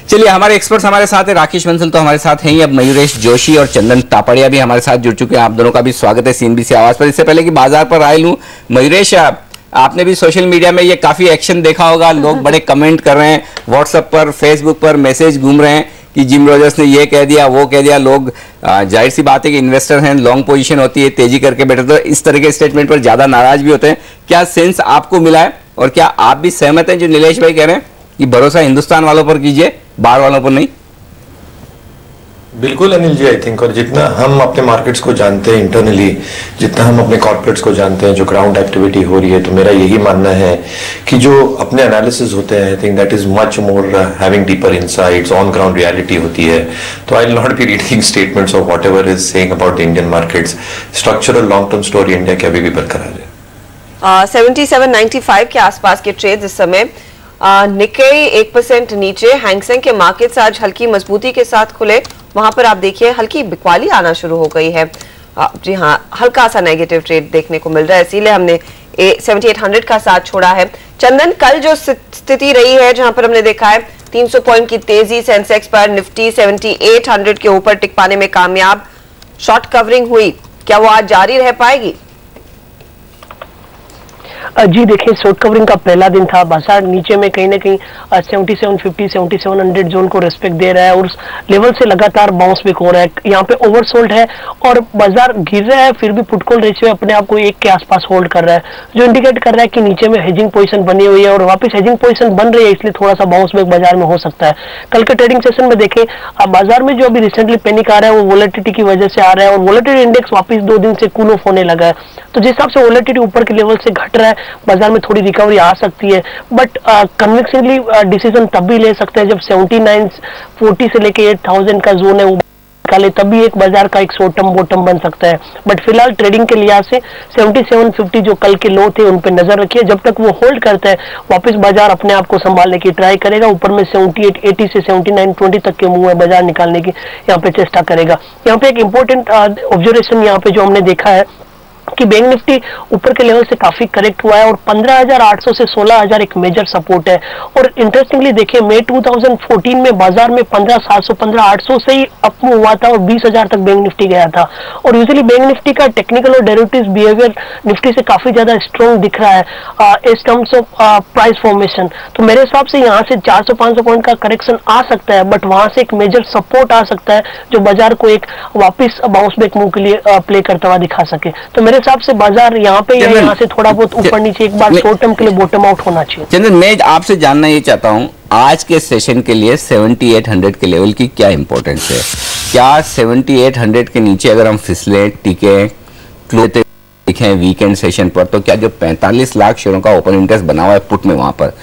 चलिए, हमारे एक्सपर्ट्स हमारे साथ है, राकेश बंसल तो हमारे साथ हैं ही, अब मयूरेश जोशी और चंदन तापड़िया भी हमारे साथ जुड़ चुके हैं। आप दोनों का भी स्वागत है सीएनबीसी आवाज पर। इससे पहले कि बाजार पर राय लूं, मयूरेश आपने भी सोशल मीडिया में ये काफी एक्शन देखा होगा, लोग बड़े कमेंट कर रहे हैं, व्हाट्सएप पर, फेसबुक पर मैसेज घूम रहे हैं कि जिम रोजर्स ने ये कह दिया, वो कह दिया। लोग जाहिर सी बात है कि इन्वेस्टर हैं, लॉन्ग पोजीशन होती है, तेजी करके बैठे तो इस तरह के स्टेटमेंट पर ज्यादा नाराज भी होते हैं। क्या सेंस आपको मिला है और क्या आप भी सहमत हैं जो नीलेश भाई कह रहे हैं कि भरोसा हिंदुस्तान वालों पर कीजिए, बाहर वालों पर नहीं? बिल्कुल अनिल जी, आई थिंक, और जितना हम अपने मार्केट्स को जानते हैं इंटरनली, जितना हम अपने कॉर्पोरेट्स को जानते हैं, जो ग्राउंड एक्टिविटी हो रही है, तो मेरा यही मानना है कि जो अपने एनालिसिस होते हैं, आई think that is much more having deeper insights, on ground reality होती है। तो I will not be reading statements of whatever is saying about the Indian markets. Structural long term story India की अभी भी बरकरार है। 7795 के आसपास के ट्रेड इस समय। निकेई 1% नीचे, हैंगसेंग के मार्केट्स आज हल्की मजबूती के साथ खुले, वहां पर आप देखिए हल्की बिकवाली आना शुरू हो गई है। जी हाँ, हल्का सा नेगेटिव ट्रेड देखने को मिल रहा है, इसीलिए हमने 7800 का साथ छोड़ा है। चंदन, कल जो स्थिति रही है जहां पर हमने देखा है 300 पॉइंट की तेजी सेंसेक्स पर, निफ्टी 7800 के ऊपर टिक पाने में कामयाब, शॉर्ट कवरिंग हुई, क्या वो आज जारी रह पाएगी? जी देखिए, शॉर्ट कवरिंग का पहला दिन था, बाजार नीचे में कहीं ना कहीं 7750 7700 जोन को रेस्पेक्ट दे रहा है और उस लेवल से लगातार बाउंस बैक हो रहा है। यहाँ पे ओवरसोल्ड है और बाजार गिर रहा है, फिर भी पुट कॉल रेशियो अपने आप को 1 के आसपास होल्ड कर रहा है, जो इंडिकेट कर रहा है कि नीचे में हेजिंग पोजीशन बनी हुई है और वापस हेजिंग पोजीशन बन रही है, इसलिए थोड़ा सा बाउंस बैक बाजार में हो सकता है। कल के ट्रेडिंग सेशन में देखें, बाजार में जो अभी रिसेंटली पैनिक आ रहा है वो वोलेटिलिटी की वजह से आ रहा है और वोलेटिलिटी इंडेक्स वापस 2 दिन से कूल ऑफ होने लगा है। तो जिस हिसाब से वोलेटिलिटी ऊपर के लेवल से घट रहा है, बाजार में थोड़ी रिकवरी आ सकती है, बट कन्विक्सिंगली डिसीजन तब भी ले सकते हैं जब 7940 से लेके 8000 का जोन है वो निकाले, तभी एक बाजार का एक शॉर्ट टर्म बॉटम बन सकता है। बट फिलहाल ट्रेडिंग के लिहाज से 7750 जो कल के लो थे उन पे नजर रखिए, जब तक वो होल्ड करता है वापस बाजार अपने आप को संभालने की ट्राई करेगा, ऊपर में 7880 से 7920 तक के मुंह है बाजार निकालने की यहाँ पे चेष्टा करेगा। यहाँ पे एक इंपॉर्टेंट ऑब्जर्वेशन यहाँ पे जो हमने देखा है कि बैंक निफ्टी ऊपर के लेवल से काफी करेक्ट हुआ है और 15,800 से 16,000 एक मेजर सपोर्ट है। और इंटरेस्टिंगली देखिए, मई 2014 में बाजार में 15,700 15,800 से ही अप मूव हुआ था और 20,000 तक बैंक निफ्टी गया था। और यूजुअली बैंक निफ्टी का टेक्निकल और डेरिवेटिव्स बिहेवियर निफ्टी से काफी ज्यादा स्ट्रॉन्ग दिख रहा है इस टर्म्स ऑफ प्राइस फॉर्मेशन। तो मेरे हिसाब से यहाँ से 400-500 पॉइंट का करेक्शन आ सकता है, बट वहां से एक मेजर सपोर्ट आ सकता है जो बाजार को एक वापिस बाउंस बैक मूव के लिए प्ले करता हुआ दिखा सके। तो मेरे हिसाब से बाजार यहाँ पे या यहाँ से थोड़ा बहुत ऊपर नीचे एक बार शॉर्ट टर्म के लिए बॉटम आउट होना चाहिए। चंदन, मैं आपसे जानना ये चाहता हूँ, आज के सेशन के लिए 7800 के लेवल की क्या इंपॉर्टेंस है? क्या 7800 के नीचे अगर हम फिसले, टिके, क्लोज देखें वीकेंड सेशन पर, तो क्या जो 45 लाख शेयरों का ओपन इंटरेस्ट बना हुआ है पुट में, वहां पर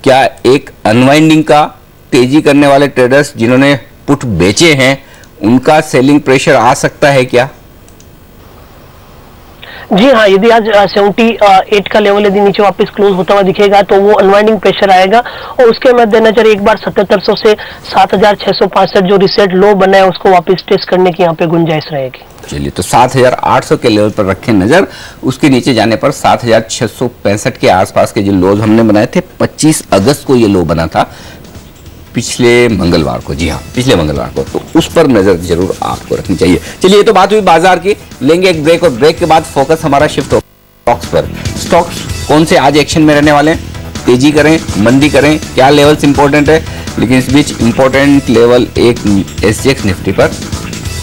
क्या एक अनवाइंडिंग का, तेजी करने वाले ट्रेडर्स जिन्होंने पुट बेचे हैं उनका सेलिंग प्रेशर आ सकता है क्या? जी हाँ, यदि आज 78 का लेवल यदि नीचे वापस क्लोज होता हुआ दिखेगा तो वो अनवाइंडिंग प्रेशर आएगा और उसके मद्देनजर एक बार 7700 से 7665 जो रिसेट लो बना है उसको वापस टेस्ट करने की यहाँ पे गुंजाइश रहेगी। चलिए, तो 7800 के लेवल पर रखें नजर, उसके नीचे जाने पर 7665 के आसपास के जो लोज हमने बनाए थे, 25 अगस्त को ये लो बना था, पिछले मंगलवार को। जी हाँ, पिछले मंगलवार को, तो उस पर नजर जरूर आपको रखनी चाहिए। चलिए, ये तो बात हुई बाजार की, लेंगे एक ब्रेक और ब्रेक के बाद फोकस हमारा शिफ्ट हो स्टॉक्स पर। स्टॉक्स कौन से आज एक्शन में रहने वाले हैं, तेजी करें, मंदी करें, क्या लेवल्स इंपॉर्टेंट है? लेकिन इस बीच इंपॉर्टेंट लेवल एक एसजीएक्स निफ्टी पर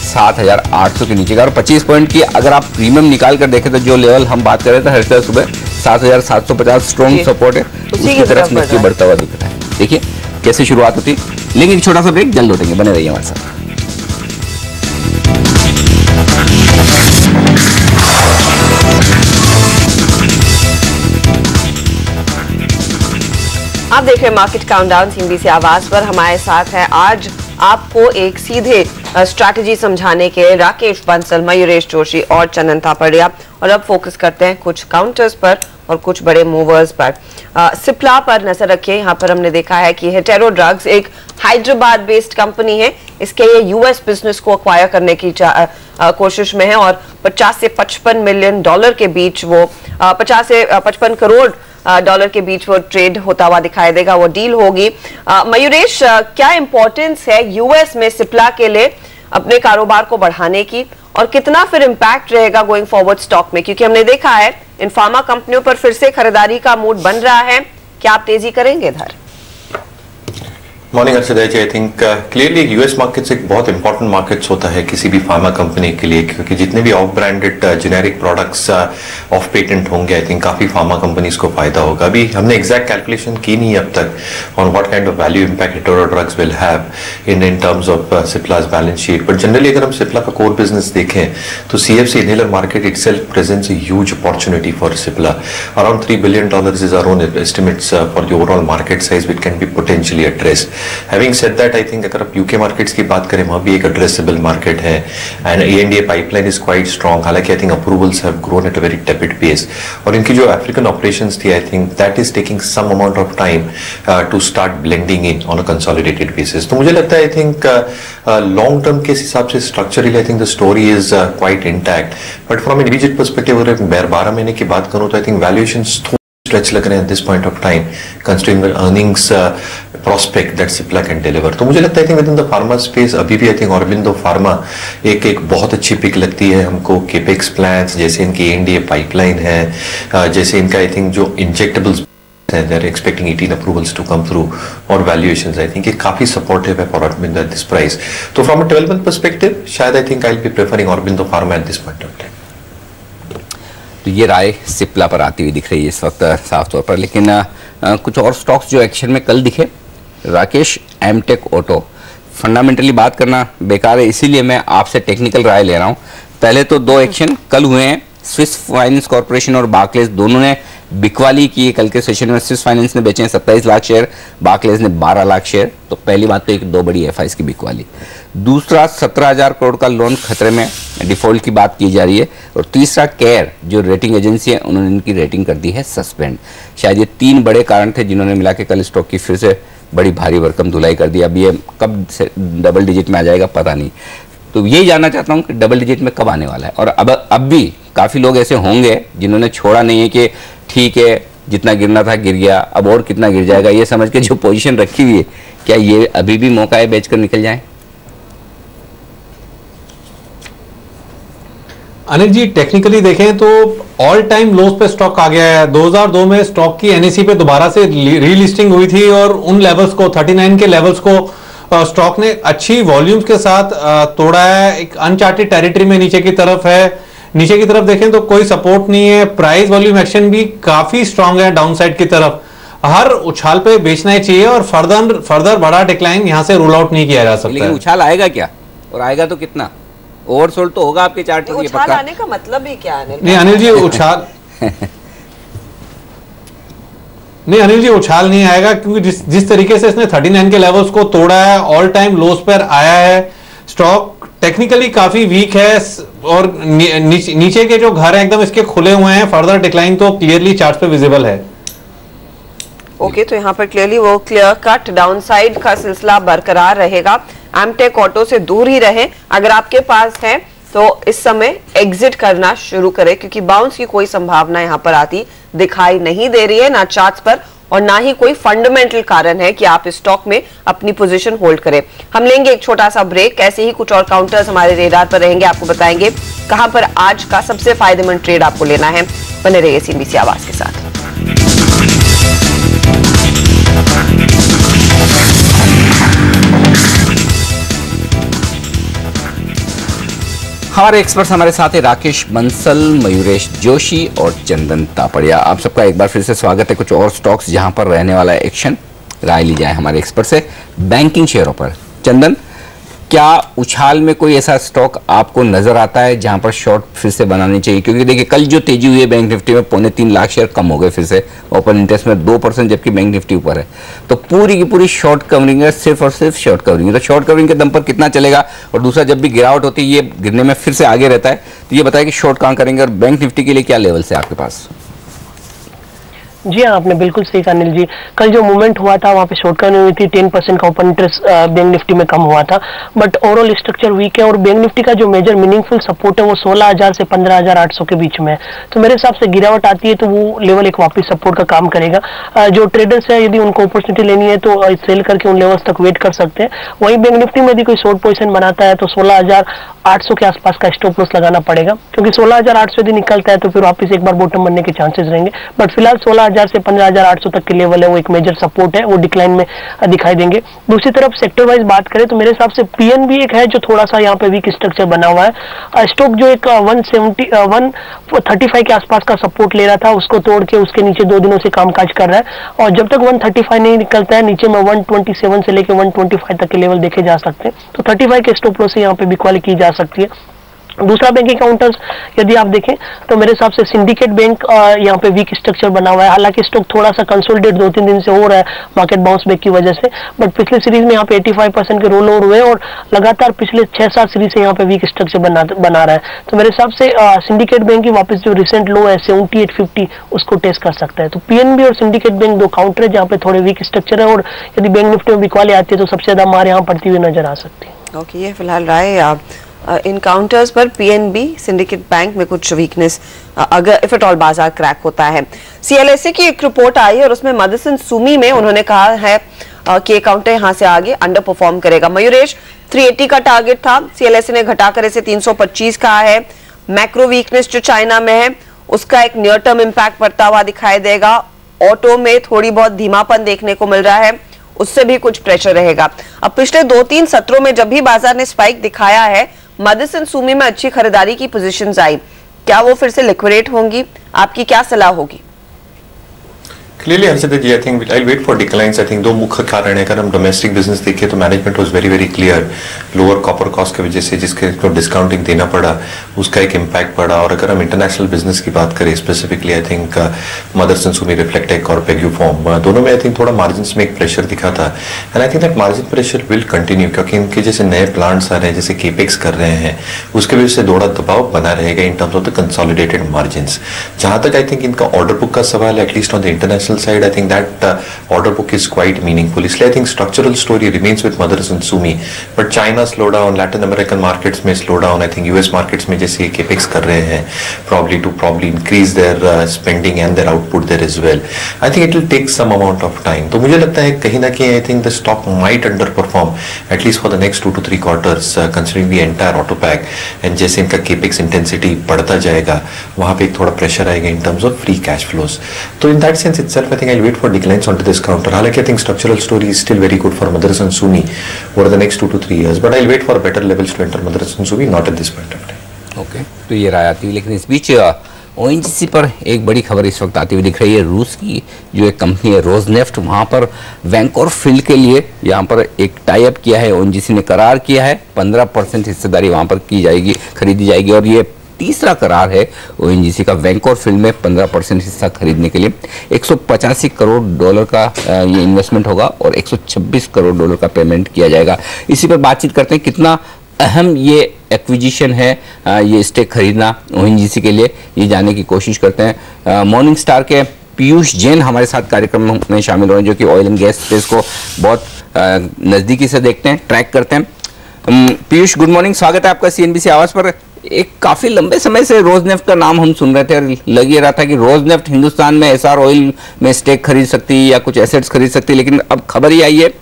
7800 के नीचे का और 25 पॉइंट की अगर आप प्रीमियम निकाल कर देखें तो जो लेवल हम बात कर रहे थे हर सुबह 7750 स्ट्रॉन्ग सपोर्ट है, उसकी तरफ निफ्टी बढ़ता हुआ दिख रहा है। देखिए कैसे शुरुआत होती। लेकिन एक छोटा सा ब्रेक, जल्द लौटेंगे, बने रहिए हमारे साथ। आप देख रहे हैं मार्केट काउंटडाउन सीएनबीसी आवाज पर। हमारे साथ है आज आपको एक सीधे स्ट्रैटेजी समझाने के राकेश बंसल, मयूरेश जोशी और चंदन तापड़िया। और अब फोकस करते हैं कुछ काउंटर्स पर और कुछ बड़े मूवर्स पर। सिप्ला पर नजर रखिए। यहाँ पर हमने देखा है कि हेटेरो ड्रग्स एक हैदराबाद बेस्ड कंपनी है, इसके ये यूएस बिजनेस को अक्वायर करने की कोशिश में है और 50 से 55 मिलियन डॉलर के बीच वो 50 से 55 करोड़ डॉलर के बीच वो ट्रेड होता हुआ दिखाई देगा, वो डील होगी। मयूरेश, क्या इंपॉर्टेंस है यूएस में सिप्ला के लिए अपने कारोबार को बढ़ाने की और कितना फिर इंपैक्ट रहेगा गोइंग फॉरवर्ड स्टॉक में, क्योंकि हमने देखा है इन फार्मा कंपनियों पर फिर से खरीदारी का मूड बन रहा है, क्या आप तेजी करेंगे इधर? Morning Arshad ji, I think clearly US markets एक बहुत इंपॉर्टेंट मार्केट्स होता है किसी भी फार्मा कंपनी के लिए, क्योंकि जितने भी of branded generic products of patent होंगे, आई थिंक काफी फार्मा कंपनीज को फायदा होगा। अभी हमने एग्जैक्ट कैलकुलेशन की नहीं अब तक on what kind of value impact Hetero Drugs will have in terms of Cipla's balance sheet, but generally अगर हम सिप्ला का कोर बिजनेस देखें तो CFC inhaler market itself presents a huge opportunity for Cipla. Around $3 billion is our own estimates for the overall market size which can be potentially addressed. Having said that, I think अगर आप UK markets की बात करें, वहां भी एक addressable market है and ANDA pipeline is quite strong. हालांकि I think approvals have grown at a very tepid pace, और इनकी जो अफ्रीकन ऑपरेशंस थी, I think that is taking some amount of time to start blending in on a consolidated basis. तो मुझे लगता है I think long term के हिसाब से structurally I think the story is quite intact, but from immediate perspective अगर 12 महीने की बात करूं तो आई थिंक वैल्यूएशंस स्ट्रेच लग रहे हैं eight this point of time considering the earnings prospect that Cipla can deliver। तो मुझे लगता है कि within the pharma space अभी भी आई थिंक ऑरबिंदो फार्मा एक बहुत अच्छी पिक लगती है हमको। केपेक्स प्लान्स जैसे इनकी ANDA पाइपलाइन है, जैसे इनका आई थिंक जो इंजेक्टेबल्स हैं, they are expecting 18 approvals to come through, और valuations आई थिंक ये काफी सपोर्टिव है for Aurobindo at this price. तो फ्रॉम अ 12-month perspective शायद I think I will be preferring Aurobindo pharma eight this point of time. तो ये राय सिप्ला पर आती हुई दिख रही है इस वक्त साफ तौर पर, लेकिन कुछ और स्टॉक्स जो एक्शन में कल दिखे, राकेश, एमटेक ऑटो। फंडामेंटली बात करना बेकार है, इसीलिए मैं आपसे टेक्निकल राय ले रहा हूं। पहले तो 2 एक्शन कल हुए हैं, स्विस फाइनेंस कॉर्पोरेशन और बार्कलेज दोनों ने बिकवाली की कल के सेशन में। स्विस फाइनेंस ने बेचे हैं 27 लाख शेयर, बार्कलेज ने 12 लाख शेयर। तो पहली बात तो एक 2 बड़ी एफआईज की बिकवाली। दूसरा 17,000 करोड़ का लोन खतरे में, डिफॉल्ट की बात की जा रही है। और तीसरा केयर जो रेटिंग एजेंसी है, उन्होंने इनकी रेटिंग कर दी है सस्पेंड। शायद ये 3 बड़े कारण थे जिन्होंने मिला के कल स्टॉक की फिर से बड़ी भारी भरकम धुलाई कर दी। अब ये कब से डबल डिजिट में आ जाएगा पता नहीं। तो यही जानना चाहता हूँ कि डबल डिजिट में कब आने वाला है। और अब भी काफ़ी लोग ऐसे होंगे जिन्होंने छोड़ा नहीं है कि ठीक है जितना गिरना था गिर गया, अब और कितना गिर जाएगा, ये समझ के जो पोजीशन रखी हुई है, क्या ये अभी भी मौका है बेचकर निकल जाए? अनिल जी, टेक्निकली देखें तो ऑल टाइम लोस पे स्टॉक आ गया है। 2002 में स्टॉक की एनएसई पे दोबारा से रीलिस्टिंग हुई थी और उन लेवल्स को 39 के लेवल्स को स्टॉक ने अच्छी वॉल्यूम्स के साथ तोड़ा है। एक अनचार्टेड टेरिटरी में नीचे की तरफ है। नीचे की तरफ देखें तो कोई सपोर्ट नहीं है। प्राइस वॉल्यूम एक्शन भी काफी स्ट्रांग है डाउन साइड की तरफ। हर उछाल पे बेचना ही चाहिए और फर्दर बड़ा डिक्लाइन यहां से रूल आउट नहीं किया जा सकता। लेकिन उछाल आएगा क्या, और आएगा तो कितना? ओवरसोल्ड तो होगा आपके चार्ट पर। उछाल आने का मतलब ही क्या है? नहीं अनिल जी, उछाल नहीं अनिल जी, उछाल नहीं आएगा, क्योंकि जिस तरीके से इसने 39 के लेवल्स को तोड़ा है, ऑल टाइम लोस पर आया है। स्टॉक टेक्निकली काफी वीक है और नीचे के जो घर हैं एकदम इसके खुले हुए हैं। फर्दर डिक्लाइन तो क्लियरली चार्ट पे विजिबल है। ओके, तो यहाँ पर क्लियरली वो क्लियर कट डाउनसाइड का सिलसिला बरकरार रहेगा। एमटेक ऑटो से दूर ही रहे। अगर आपके पास है तो इस समय एग्जिट करना शुरू करें, क्योंकि बाउंस की कोई संभावना यहाँ पर आती दिखाई नहीं दे रही है, ना चार्ट्स पर और ना ही कोई फंडामेंटल कारण है कि आप इस स्टॉक में अपनी पोजीशन होल्ड करें। हम लेंगे एक छोटा सा ब्रेक, ऐसे ही कुछ और काउंटर्स हमारे रेडार पर रहेंगे, आपको बताएंगे कहां पर आज का सबसे फायदेमंद ट्रेड आपको लेना है। बने रहिए CNBC आवाज के साथ। हमारे एक्सपर्ट्स हमारे साथ है राकेश बंसल, मयूरेश जोशी और चंदन तापड़िया। आप सबका एक बार फिर से स्वागत है। कुछ और स्टॉक्स जहां पर रहने वाला है एक्शन, राय ली जाए हमारे एक्सपर्ट से। बैंकिंग शेयरों पर चंदन, क्या उछाल में कोई ऐसा स्टॉक आपको नजर आता है जहां पर शॉर्ट फिर से बनानी चाहिए? क्योंकि देखिए कल जो तेजी हुई है बैंक निफ्टी में 3.25 लाख शेयर कम हो गए फिर से ओपन इंटरेस्ट में 2%, जबकि बैंक निफ्टी ऊपर है। तो पूरी की पूरी शॉर्ट कवरिंग है, सिर्फ और सिर्फ शॉर्ट कवरिंग है। तो शॉर्ट कवरिंग के दम पर कितना चलेगा? और दूसरा, जब भी गिरावट होती है ये गिरने में फिर से आगे रहता है, तो ये बताया कि शॉर्ट कहाँ करेंगे और बैंक निफ्टी के लिए क्या लेवल है आपके पास? जी हाँ, आपने बिल्कुल सही कहा अनिल जी। कल जो मूवमेंट हुआ था वहाँ पे शॉर्ट कवरिंग हुई थी, 10% का ओपन इंटरेस्ट बैंक निफ्टी में कम हुआ था, बट ओवरऑल स्ट्रक्चर वीक है और बैंक निफ्टी का जो मेजर मीनिंगफुल सपोर्ट है वो 16,000 से 15,800 के बीच में है। तो मेरे हिसाब से गिरावट आती है तो वो लेवल एक वापस सपोर्ट का काम करेगा। जो ट्रेडर्स है यदि उनको अपॉर्चुनिटी लेनी है तो सेल करके उन लेवल्स तक वेट कर सकते हैं। वहीं बैंक निफ्टी में यदि कोई शॉर्ट पोजीशन बनाता है तो 16,800 के आसपास का स्टॉप लॉस लगाना पड़ेगा, क्योंकि 16,800 यदि निकलता है तो फिर वापस एक बार बॉटम बनने के चांसेस रहेंगे। बट फिलहाल 16,000 से 15,800 तक के लेवल है वो एक मेजर सपोर्ट है, वो डिक्लाइन में दिखाई देंगे। दूसरी तरफ सेक्टर वाइज बात करें तो मेरे हिसाब से पीएनबी एक है जो थोड़ा सा यहाँ पे वीक स्ट्रक्चर बना हुआ है। स्टॉक जो एक 135 के आसपास का सपोर्ट ले रहा था उसको तोड़ के उसके नीचे 2 दिनों से कामकाज कर रहा है, और जब तक 135 नहीं निकलता है नीचे में 127 से लेकर 125 तक के लेवल देखे जा सकते हैं। तो 35 के स्टॉप लॉस से यहाँ पे बिकवाली की जा सकती है। दूसरा बैंकिंग काउंटर्स यदि आप देखें तो मेरे हिसाब से सिंडिकेट बैंक यहाँ पे वीक स्ट्रक्चर बना हुआ है। हालांकि स्टॉक थोड़ा सा कंसोलिडेट 2-3 दिन से हो रहा है मार्केट बाउंस बैक की वजह से, बट पिछले सीरीज में यहाँ पे 85% के रोल ओवर हुए और लगातार पिछले 6-7 सीरीज से यहाँ पे वीक स्ट्रक्चर बना रहा है। तो मेरे हिसाब से सिंडिकेट बैंक की वापस जो रिसेंट लो है 7850 उसको टेस्ट कर सकता है। तो पीएनबी और सिंडिकेट बैंक 2 काउंटर है जहाँ पे थोड़े वीक स्ट्रक्चर है, और यदि बैंक निफ्टी में बिकवाली आती है तो सबसे ज्यादा मार यहाँ पड़ती हुई नजर आ सकती है। ओके, ये फिलहाल राय इन काउंटर्स पर पीएनबी सिंडिकेट बैंक में कुछ वीकनेस अगर इफ एट ऑल बाजार क्रैक होता है। सीएलएसए की एक रिपोर्ट आई और उसमें मदरसन सुमी में उन्होंने कहा है कि ये काउंटर यहां से आगे अंडर परफॉर्म करेगा। मयूरेश, 380 का टारगेट था, सीएलएसए ने घटाकर इसे 325 कहा है। मैक्रो वीकनेस जो चाइना में है उसका एक नियर टर्म इंपैक्ट पड़ता हुआ दिखाई देगा। ऑटो में थोड़ी बहुत धीमापन देखने को मिल रहा है, उससे भी कुछ प्रेशर रहेगा। अब पिछले 2-3 सत्रों में जब भी बाजार ने स्पाइक दिखाया है मदरसन सुमी में अच्छी खरीदारी की पोजीशंस आई, क्या वो फिर से लिक्विडेट होंगी? आपकी क्या सलाह होगी? Clearly, Harshita ji, I think I'll wait for declines. I think 2 मुख्य कारण है। अगर हम डोमेस्टिक बिजनेस देखें तो management was very very clear, lower copper cost की वजह से जिसके डिस्काउंटिंग देना पड़ा उसका एक इम्पैक्ट पड़ा। और अगर हम इंटरनेशनल बिजनेस की बात करें specifically, I think Motherson Sumi, Reflectec और पेग्यूफॉर्म दोनों में आई थिंक थोड़ा मार्जिन में एक प्रेशर दिखा था, and I think that margin pressure will continue, क्योंकि इनके जैसे नए प्लांट्स आ रहे हैं, जैसे केपेक्स कर रहे हैं, उसके वजह से थोड़ा दबाव बना रहेगा इन terms of the consolidated margin. जहां तक आई थिंक इनका ऑर्डर बुक का सवाल है, at least on the international side, I think that order book is quite meaningful. इसलिए I think structural story remains with Motherson Sumi, but China slowdown, Latin American markets में slowdown, I think US markets में जैसे capex कर रहे हैं, probably increase their spending and their output there as well. I think it will take some amount of time. तो मुझे लगता है कहीं ना कहीं I think the stock might underperform at least for the next 2 to 3 quarters, considering the entire auto pack, and जैसे इनका capex intensity बढ़ता जाएगा वहाँ पे एक थोड़ा pressure आएगा in terms of free cash flows. तो in that sense itself I think I'll wait for declines onto this counter. हालांकि I think structural story is still very good for Motherson Sumi over the next 2 to 3 years, but I'll wait for better levels to enter Motherson Sumi, not at this point of time. Okay, तो ये राय आती है। लेकिन इस बीच ONGC पर एक बड़ी खबर इस वक्त आती हुई दिख रही है। रूस की जो एक कंपनी है रोजनेफ्ट, वहाँ पर वैंकोर फील्ड के लिए यहाँ पर एक टाई अप किया है। ओएनजीसी ने करार किया है 15% हिस्सेदारी वहाँ पर की जाएगी, खरीदी जाएगी, और ये तीसरा करार है ओएनजीसी का वैंकोर फील्ड में 15% हिस्सा खरीदने के लिए। $185 करोड़ का ये इन्वेस्टमेंट होगा और $126 करोड़ का पेमेंट किया जाएगा। इसी पर बातचीत करते हैं कितना अहम ये एक्विजिशन है, ये स्टेक खरीदना ओएनजीसी के लिए, ये जानने की कोशिश करते हैं। मॉर्निंग स्टार के पीयूष जैन हमारे साथ कार्यक्रम में शामिल हो रहे हैं, जो कि ऑयल एंड गैस स्पेस को बहुत नज़दीकी से देखते हैं, ट्रैक करते हैं। पीयूष, गुड मॉर्निंग, स्वागत है आपका सीएनबीसी आवाज़ पर। एक काफ़ी लंबे समय से रोजनेफ्ट का नाम हम सुन रहे थे और लग ये रहा था कि रोजनेफ्ट हिंदुस्तान में एसआर ऑयल में स्टेक खरीद सकती है या कुछ एसेट्स खरीद सकती है, लेकिन अब खबर ही आई है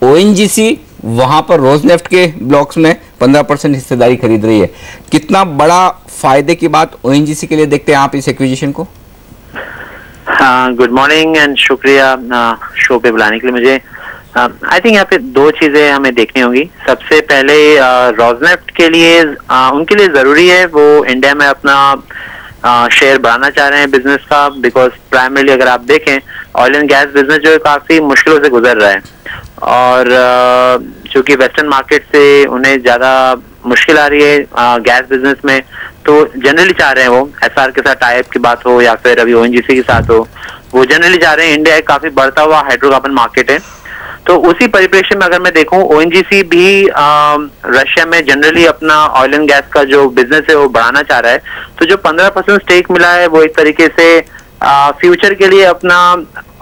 ओएनजीसी वहाँ पर रोजनेफ्ट के ब्लॉक्स में 15% हिस्सेदारी खरीद रही है। कितना बड़ा फायदे की बात ओएनजीसी के लिए देखते हैं आप इस एक्विजिशन को? हाँ, गुड मॉर्निंग एंड शुक्रिया शो पे बुलाने के लिए मुझे। आई थिंक यहाँ पे 2 चीजें हमें देखनी होगी। सबसे पहले रोजनेफ्ट के लिए उनके लिए जरूरी है वो इंडिया में अपना शेयर बढ़ाना चाह रहे हैं बिजनेस का, बिकॉज प्राइमरली अगर आप देखें ऑयल एंड गैस बिजनेस जो है काफी मुश्किलों से गुजर रहा है, और चूंकि वेस्टर्न मार्केट से उन्हें ज्यादा मुश्किल आ रही है गैस बिजनेस में, तो जनरली चाह रहे हैं वो एसआर के साथ टाई अप की बात हो या फिर अभी ओएनजीसी के साथ हो, वो जनरली चाह रहे हैं। इंडिया एक काफी बढ़ता हुआ हाइड्रोकार्बन मार्केट है, तो उसी परिप्रेक्ष्य में अगर मैं देखूं ओएनजीसी भी रशिया में जनरली अपना ऑयल एंड गैस का जो बिजनेस है वो बढ़ाना चाह रहा है। तो जो 15% स्टेक मिला है वो एक तरीके से फ्यूचर के लिए अपना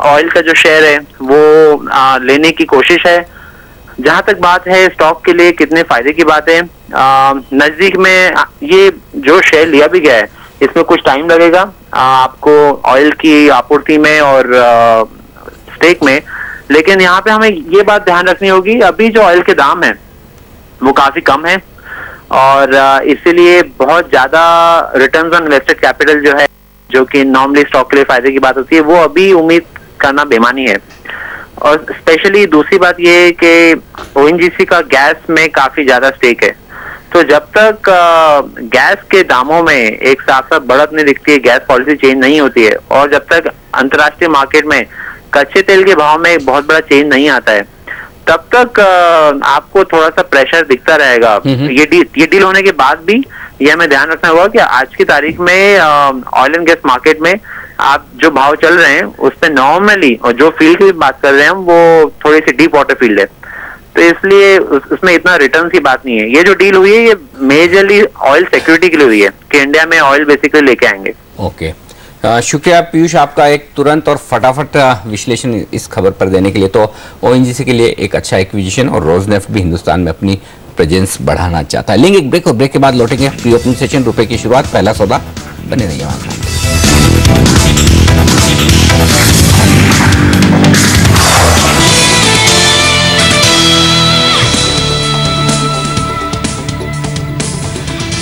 ऑयल का जो शेयर है वो लेने की कोशिश है। जहां तक बात है स्टॉक के लिए कितने फायदे की बात है, नजदीक में ये जो शेयर लिया भी गया है इसमें कुछ टाइम लगेगा आपको ऑयल की आपूर्ति में और स्टेक में, लेकिन यहाँ पे हमें ये बात ध्यान रखनी होगी अभी जो ऑयल के दाम है वो काफी कम है और इसीलिए बहुत ज्यादा रिटर्न्स ऑन इन्वेस्टेड कैपिटल जो है, जो कि नॉर्मली स्टॉक के लिए फायदे की बात होती है, वो अभी उम्मीद करना बेमानी है। और स्पेशली दूसरी बात ये है कि ओएनजीसी का गैस में काफी ज्यादा स्टेक है, तो जब तक गैस के दामों में एक साथ साथ बढ़त नहीं दिखती है, गैस पॉलिसी चेंज नहीं होती है और जब तक अंतर्राष्ट्रीय मार्केट में कच्चे तेल के भाव में एक बहुत बड़ा चेंज नहीं आता है, तब तक आपको थोड़ा सा प्रेशर दिखता रहेगा। ये डील होने के बाद भी ये हमें ध्यान रखना होगा कि आज की तारीख में ऑयल एंड गैस मार्केट में आप जो भाव चल रहे हैं उस पर नॉर्मली, और जो फील्ड की बात कर रहे हैं हम, वो थोड़ी सी डीप वाटर फील्ड है, तो इसलिए उसमें इतना रिटर्न की बात नहीं है। ये जो डील हुई है ये मेजरली ऑयल सिक्योरिटी के लिए हुई है कि इंडिया में ऑयल बेसिकली लेके आएंगे। ओके, शुक्रिया पीयूष आपका एक तुरंत और फटाफट विश्लेषण इस खबर पर देने के लिए। तो ओएनजीसी के लिए एक अच्छा एक्विजिशन और रोजनेफ्ट भी हिंदुस्तान में अपनी प्रेजेंस बढ़ाना चाहता है। लेंगे एक ब्रेक और ब्रेक के बाद लौटेंगे प्री ओपनिंग सेशन, रुपए की शुरुआत, पहला सौदा, बने रहिए हमारे साथ।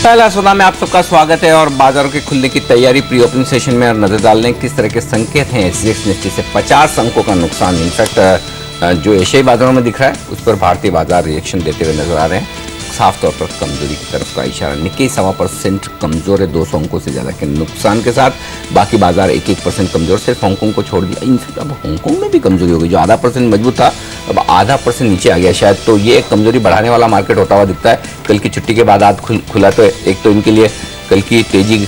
पहला सौदा में आप सबका स्वागत है और बाजारों के खुलने की तैयारी प्री ओपनिंग सेशन में नजर डालने किस तरह के संकेत हैं। एसजीएक्स निफ्टी से 50 अंकों का नुकसान, इनफैक्ट जो एशियाई बाजारों में दिख रहा है उस पर भारतीय बाजार रिएक्शन देते हुए नजर आ रहे हैं, साफ तौर पर कमजोरी की तरफ का इशारा। निक्केई 1.25% कमजोर है 200 अंकों से ज्यादा के नुकसान के साथ, बाकी बाजार 1% कमजोर, सिर्फ हांगकांग को छोड़ दिया। इनफैक्ट अब हांगकांग में भी कमजोरी हो गई, जो ½% मजबूत था अब ½% नीचे आ गया शायद, तो ये एक कमजोरी बढ़ाने वाला मार्केट होता हुआ दिखता है। कल की छुट्टी के बाद आज खुला तो एक तो इनके लिए कल की तेजी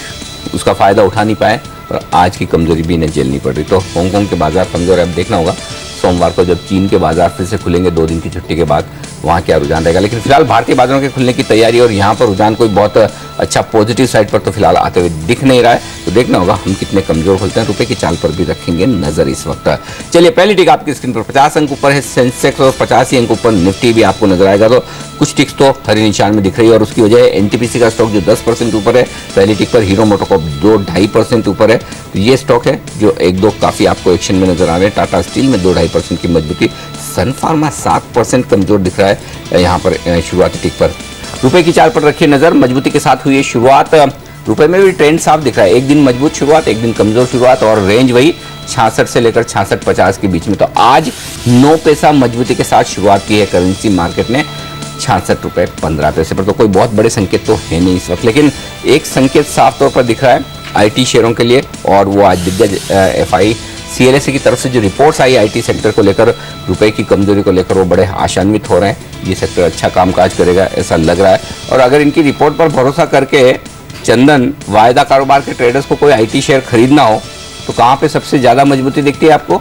उसका फायदा उठा नहीं पाए और आज की कमजोरी भी इन्हें झेलनी पड़ रही, तो हांगकांग के बाजार कमजोर है। अब देखना होगा सोमवार को जब चीन के बाजार फिर से खुलेंगे 2 दिन की छुट्टी के बाद, वहाँ क्या रुझान रहेगा। लेकिन फिलहाल भारतीय बाजारों के खुलने की तैयारी और यहाँ पर रुझान कोई बहुत अच्छा पॉजिटिव साइड पर तो फिलहाल आते हुए दिख नहीं रहा है, तो देखना होगा हम कितने कमजोर खुलते हैं। रुपए की चाल पर भी रखेंगे नजर इस वक्त। चलिए पहली टिक आपकी स्क्रीन पर 50 अंक ऊपर है सेंसेक्स और 85 अंक ऊपर निफ्टी भी आपको नजर आएगा, तो कुछ टिक्स तो हरे निशान में दिख रही है और उसकी वजह है एनटीपीसी का स्टॉक जो 10% ऊपर है। पहली टिक पर हीरो मोटोकॉर्प 2-2.5% ऊपर है, तो ये स्टॉक है जो 1-2 काफी आपको एक्शन में नजर आ रहे हैं। टाटा स्टील में 2-2.5% की मजबूती, सन फार्मा 7% कमजोर दिख रहा है यहाँ पर शुरुआती टिक पर। रुपए की चाल पर रखिए नजर, मजबूती के साथ हुई है शुरुआत, रुपए में भी ट्रेंड साफ दिख रहा है, एक दिन मजबूत शुरुआत, एक दिन कमजोर शुरुआत और रेंज वही 66 से लेकर 66.50 के बीच में। तो आज 9 पैसा मजबूती के साथ शुरुआत की है करेंसी मार्केट ने 66.15 पर, तो कोई बहुत बड़े संकेत तो है नहीं इस वक्त, लेकिन एक संकेत साफ तौर पर दिख रहा है आईटी शेयरों के लिए, और वो आज दिग्गज एफआई सीएलएसए की तरफ से जो रिपोर्ट्स आई आईटी सेक्टर को लेकर, रुपए की कमजोरी को लेकर, वो बड़े आशान्वित हो रहे हैं, ये सेक्टर अच्छा कामकाज करेगा ऐसा लग रहा है। और अगर इनकी रिपोर्ट पर भरोसा करके चंदन वायदा कारोबार के ट्रेडर्स को कोई आईटी शेयर खरीदना हो तो कहाँ पे सबसे ज्यादा मजबूती दिखती है आपको?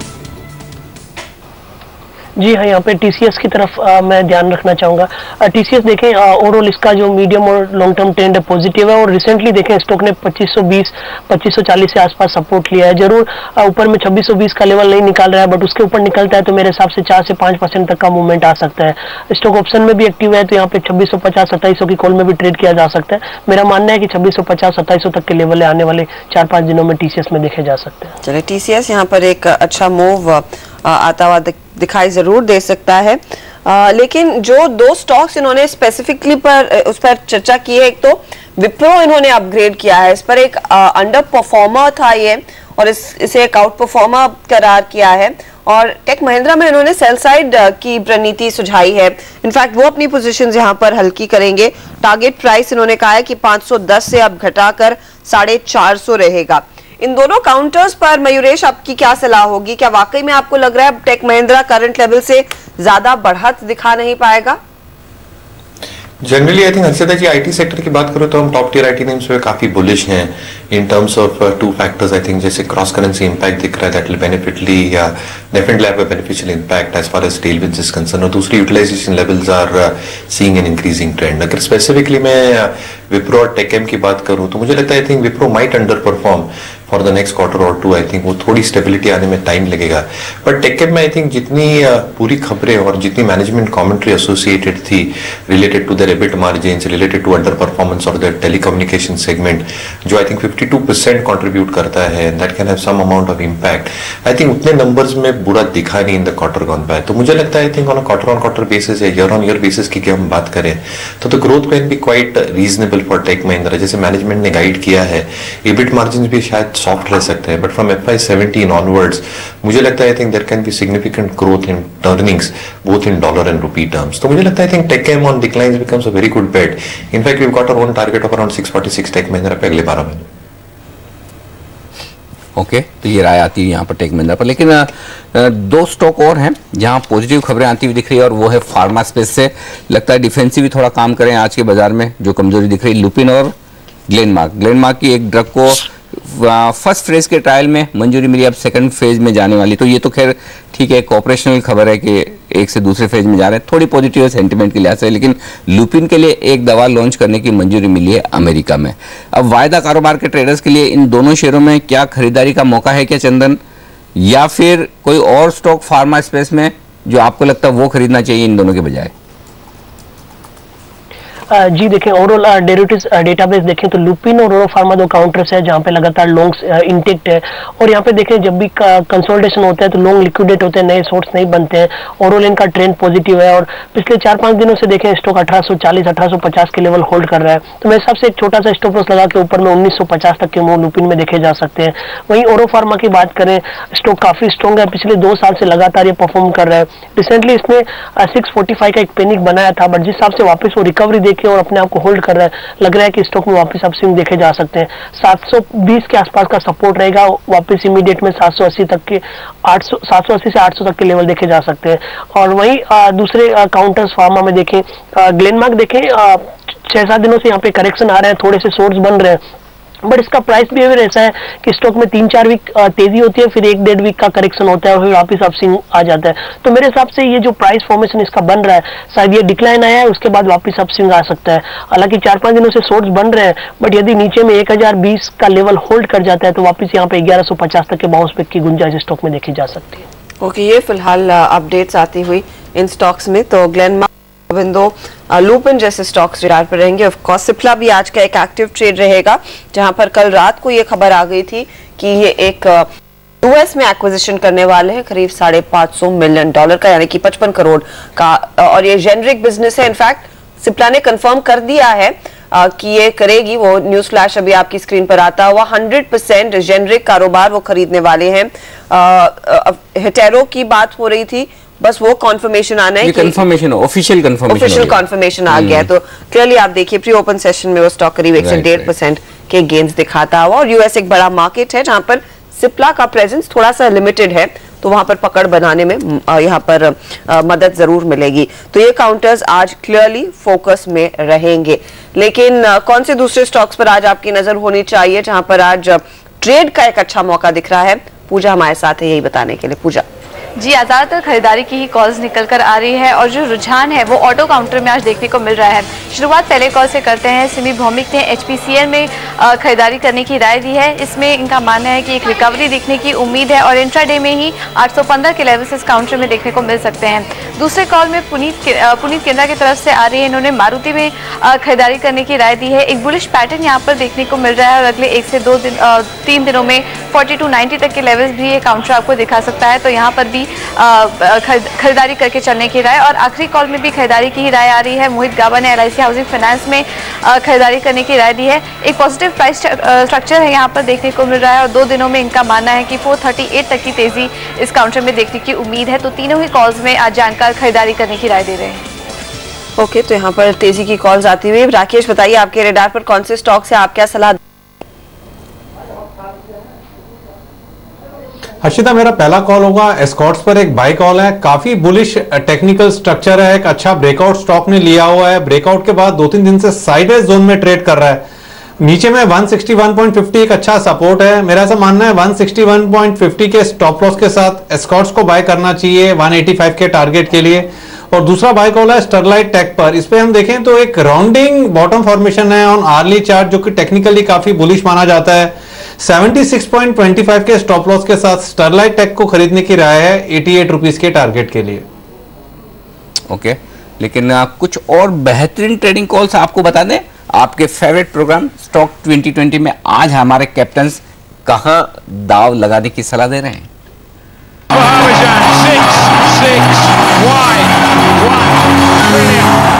जी हाँ, यहाँ पे टीसीएस की तरफ मैं ध्यान रखना चाहूंगा। टीसीएस देखें ओवरऑल इसका जो मीडियम और लॉन्ग टर्म ट्रेंड है पॉजिटिव है और रिसेंटली देखें स्टॉक ने 2520 2540 से आसपास सपोर्ट लिया है। जरूर ऊपर में 2620 का लेवल नहीं निकाल रहा है, बट उसके ऊपर निकलता है तो मेरे हिसाब से 4 से 5% तक का मूवमेंट आ सकता है। स्टॉक ऑप्शन में भी एक्टिव है तो यहाँ पे 2650-2700 की कॉल में भी ट्रेड किया जा सकता है। मेरा मानना है कि 2650-2700 तक के लेवल आने वाले 4-5 दिनों में टीसीएस में देखे जा सकते हैं। चलिए टीसीएस यहाँ पर एक अच्छा मूव आता हुआ दिखाई जरूर दे सकता है, लेकिन जो 2 स्टॉक्स इन्होंने स्पेसिफिकली पर उस पर चर्चा की है, एक तो विप्रो इन्होंने अपग्रेड किया है, इस पर एक अंडर परफॉर्मर था ये और इसे एक आउट परफॉर्मर करार किया है, और टेक महिंद्रा में इन्होंने सेल साइड की रणनीति सुझाई है। इनफैक्ट वो अपनी पोजीशन यहाँ पर हल्की करेंगे। टारगेट प्राइस इन्होंने कहा है कि 510 से अब घटाकर 450 रहेगा। इन दोनों काउंटर्स पर मयूरेश आपकी क्या सलाह होगी? क्या वाकई में आपको लग रहा है टेक महिंद्रा करंट लेवल से ज्यादा बढ़त दिखा नहीं पाएगा? Generally I think Harshita ji IT sector की बात करो तो हम टॉप टियर आईटी नेम्स पे काफी बुलिश हैं in terms of 2 factors. I think जैसे क्रॉस करेंसी इंपैक्ट दिख रहा है, दैट विल बेनिफिटली या definitely have a beneficial impact as far as tailwinds is concern, और दूसरी utilization levels are seeing an increasing trend. अगर specifically मैं विप्रो और टेकएम की बात करूं तो मुझे लगता है I think Wipro might under perform for the next quarter और टू। आई थिंक वो थोड़ी स्टेबिलिटी आने में टाइम लगेगा। बट टेकएम में आई थिंक जितनी पूरी खबरें और जितनी मैनेजमेंट कमेंट्री एसोसिएटेड थी related to their EBIT margins, related to under performance और देयर टेलीकम्युनिकेशन सेगमेंट, जो आई थिंक 52% कंट्रीब्यूट करता है, that can have some amount of impact. I think उतने नंबर्स में बुरा दिखा नहीं in the quarter gone by. तो मुझे लगता है I think on a quarter on quarter basis या ईयर ऑन ईयर बेसिस की हम बात करें तो growth can be quite reasonable for Tech Mahindra. जैसे मैनेजमेंट ने गाइड किया है, एबिट मार्जिन भी शायद सॉफ्ट रह सकते हैं, बट फ्रॉम FY17 ऑनवर्ड्स मुझे लगता है I think there can be significant growth in earnings both in dollar and rupee terms. तो मुझे लगता है I think TechM on declines becomes a very good bet. In fact we got our own target of around 646 Tech Mahindra पे अगले 12 महीने। Okay, तो ये राय आती है यहाँ पर टेक महिंद्रा पर। लेकिन दो स्टॉक और हैं जहाँ पॉजिटिव खबरें आती हुई दिख रही है, और वो है फार्मा स्पेस से। लगता है डिफेंसिव भी थोड़ा काम करें आज के बाजार में, जो कमजोरी दिख रही है लुपिन और ग्लेनमार्क की एक ड्रग को फर्स्ट फेज के ट्रायल में मंजूरी मिली, अब सेकंड फेज में जाने वाली। तो ये तो खैर ठीक है, एक ऑपरेशनल खबर है कि एक से दूसरे फेज में जा रहे हैं, थोड़ी पॉजिटिव है सेंटिमेंट के लिहाज से। लेकिन लुपिन के लिए एक दवा लॉन्च करने की मंजूरी मिली है अमेरिका में। अब वायदा कारोबार के ट्रेडर्स के लिए इन दोनों शेयरों में क्या खरीदारी का मौका है क्या चंदन, या फिर कोई और स्टॉक फार्मा स्पेस में जो आपको लगता है वो खरीदना चाहिए इन दोनों के बजाय? जी देखें, ओवरऑल डेरिवेटिव्स डेटाबेस देखें तो लुपिन और ओरो फार्मा दो काउंटर्स है जहां पे लगातार लॉन्ग्स इंटेक्ट है। और यहाँ पे देखें जब भी कंसोलिडेशन होता है तो लॉन्ग लिक्विडेट होते हैं, नए शॉर्ट्स नहीं बनते हैं। ओवरऑल इनका ट्रेंड पॉजिटिव है और पिछले 4-5 दिनों से देखें स्टॉक 1840-1850 के लेवल होल्ड कर रहा है। तो मेरे हिसाब से एक छोटा सा स्टॉप लॉस लगा के ऊपर में 1950 तक के मूव लुपिन में देखे जा सकते हैं। वहीं ओरो फार्मा की बात करें, स्टॉक काफी स्ट्रॉन्ग है, पिछले 2 साल से लगातार ये परफॉर्म कर रहा है। रिसेंटली इसने 645 का एक पेनिक बनाया था, बट जिस हिसाब से वापस वो रिकवरी देखे और अपने आप को होल्ड कर रहा है, लग रहा है कि स्टॉक में वापस अपस्विंग देखे जा सकते हैं। 720 के आसपास का सपोर्ट रहेगा, वापस इमीडिएट में 780 तक के 780 से 800 तक के लेवल देखे जा सकते हैं। और वहीं दूसरे काउंटर्स फार्मा में देखें, ग्लेनमार्क देखें 6-7 दिनों से यहाँ पे करेक्शन आ रहे हैं, थोड़े से सोर्स बन रहे हैं, बट इसका प्राइस बिहेवियर ऐसा है कि स्टॉक में 3-4 वीक तेजी होती है, फिर 1-1.5 वीक का करेक्शन होता है और फिर वापस अपस्विंग आ जाता है। तो मेरे हिसाब से ये जो प्राइस फॉर्मेशन इसका बन रहा है, शायद ये डिक्लाइन आया है, उसके बाद वापस अपस्विंग आ सकता है। हालांकि 4-5 दिनों से सोर्स बन रहे हैं, बट यदि नीचे में 1020 का लेवल होल्ड कर जाता है तो वापस यहाँ पे 1150 तक के बाउंस बैक की गुंजाइश स्टॉक में देखी जा सकती है। ओके, ये फिलहाल अपडेट्स आती हुई इन स्टॉक्स में। तो ग्लेनमार्क, लुपिन जैसे स्टॉक्स विरार पर रहेंगे। ऑफ कोर्स सिप्ला भी आज का एक एक्टिव ट्रेड रहेगा, जहां पर कल रात को ये खबर आ गई थी कि ये एक यूएस में एक्विजिशन करने वाले हैं करीब $550 मिलियन का, यानी कि 55 करोड़ का, और ये जेनरिक बिजनेस है। इनफैक्ट सिप्ला ने कंफर्म कर दिया है कि ये करेगी। वो न्यूज फ्लैश अभी आपकी स्क्रीन पर आता हुआ, 100% जेनरिक कारोबार वो खरीदने वाले हैं। हेटेरो की बात हो रही थी, बस वो कॉन्फर्मेशन आना है, कंफर्मेशन ऑफिशियल कॉन्फर्मेशन आ गया है। तो क्लियरली आप देखिए प्री ओपन सेशन में वो स्टॉक करीब 1 से 1.5% के गेन्स दिखाता हुआ। और यूएस एक बड़ा मार्केट है जहां पर सिप्ला का प्रेजेंस थोड़ा सा लिमिटेड है, तो वहां पर पकड़ बनाने में यहाँ पर मदद जरूर मिलेगी। तो ये काउंटर्स आज क्लियरली फोकस में रहेंगे। लेकिन कौन से दूसरे स्टॉक्स पर आज आपकी नजर होनी चाहिए जहां पर आज ट्रेड का एक अच्छा मौका दिख रहा है? पूजा हमारे साथ है यही बताने के लिए। पूजा जी, ज्यादातर खरीदारी की ही कॉल्स निकल कर आ रही है और जो रुझान है वो ऑटो काउंटर में आज देखने को मिल रहा है। शुरुआत पहले कॉल से करते हैं। सिमी भौमिक ने HPCL में खरीदारी करने की राय दी है। इसमें इनका मानना है कि एक रिकवरी दिखने की उम्मीद है और इंट्राडे में ही 815 के लेवल्स इस काउंटर में देखने को मिल सकते हैं। दूसरे कॉल में पुनीत केंद्रा की तरफ से आ रही है। इन्होंने मारुति में खरीदारी करने की राय दी है। एक बुलिश पैटर्न यहाँ पर देखने को मिल रहा है और अगले 1 से 3 दिनों में 4290 तक के लेवल्स भी ये काउंटर आपको दिखा सकता है। तो यहाँ पर भी खरीदारी करके चलने की राय। और आखिरी कॉल में भी खरीदारी की ही राय आ रही है। मोहित गाबा ने LIC हाउसिंग फाइनेंस में खरीदारी करने की राय दी है। एक पॉजिटिव प्राइस स्ट्रक्चर है यहाँ पर देखने को मिल रहा है और 2 दिनों में इनका मानना है कि 438 तक की तेजी इस काउंटर में देखने की उम्मीद है। तो तीनों ही कॉल्स में आज जानकार खरीदारी करने की राय दे रहे हैं। ओके, तो यहाँ पर तेजी की कॉल्स आती हुई। राकेश बताइए आपके रेडार पर कौन से स्टॉक्स है, आप क्या सलाह? हर्षिता, मेरा पहला कॉल होगा एस्कॉर्ट्स पर। एक बाय कॉल है, काफी बुलिश टेक्निकल स्ट्रक्चर है, एक अच्छा ब्रेकआउट स्टॉक ने लिया हुआ है। ब्रेकआउट के बाद 2-3 दिन से साइडवेज जोन में ट्रेड कर रहा है। नीचे में 161.50 एक अच्छा सपोर्ट है। मेरा ऐसा मानना है 161.50 के स्टॉप लॉस के साथ एस्कॉर्ट्स को बाय करना चाहिए 185 के टारगेट के लिए। और दूसरा बाय कॉल है स्टरलाइट टेक पर। इस पे हम देखें तो एक राउंडिंग बॉटम फॉर्मेशन है ऑन आर्ली चार्ट, जो कि टेक्निकली काफी बुलिश माना जाता है। 76.25 के स्टॉप लॉस के साथ स्टरलाइट टेक को खरीदने की राय है 88 रुपीज के टारगेट के लिए। ओके, लेकिन कुछ और बेहतरीन ट्रेडिंग कॉल्स आपको बता दें। आपके फेवरेट प्रोग्राम स्टॉक 2020 में आज हमारे कैप्टन्स कहां दाव लगाने की सलाह दे रहे हैं।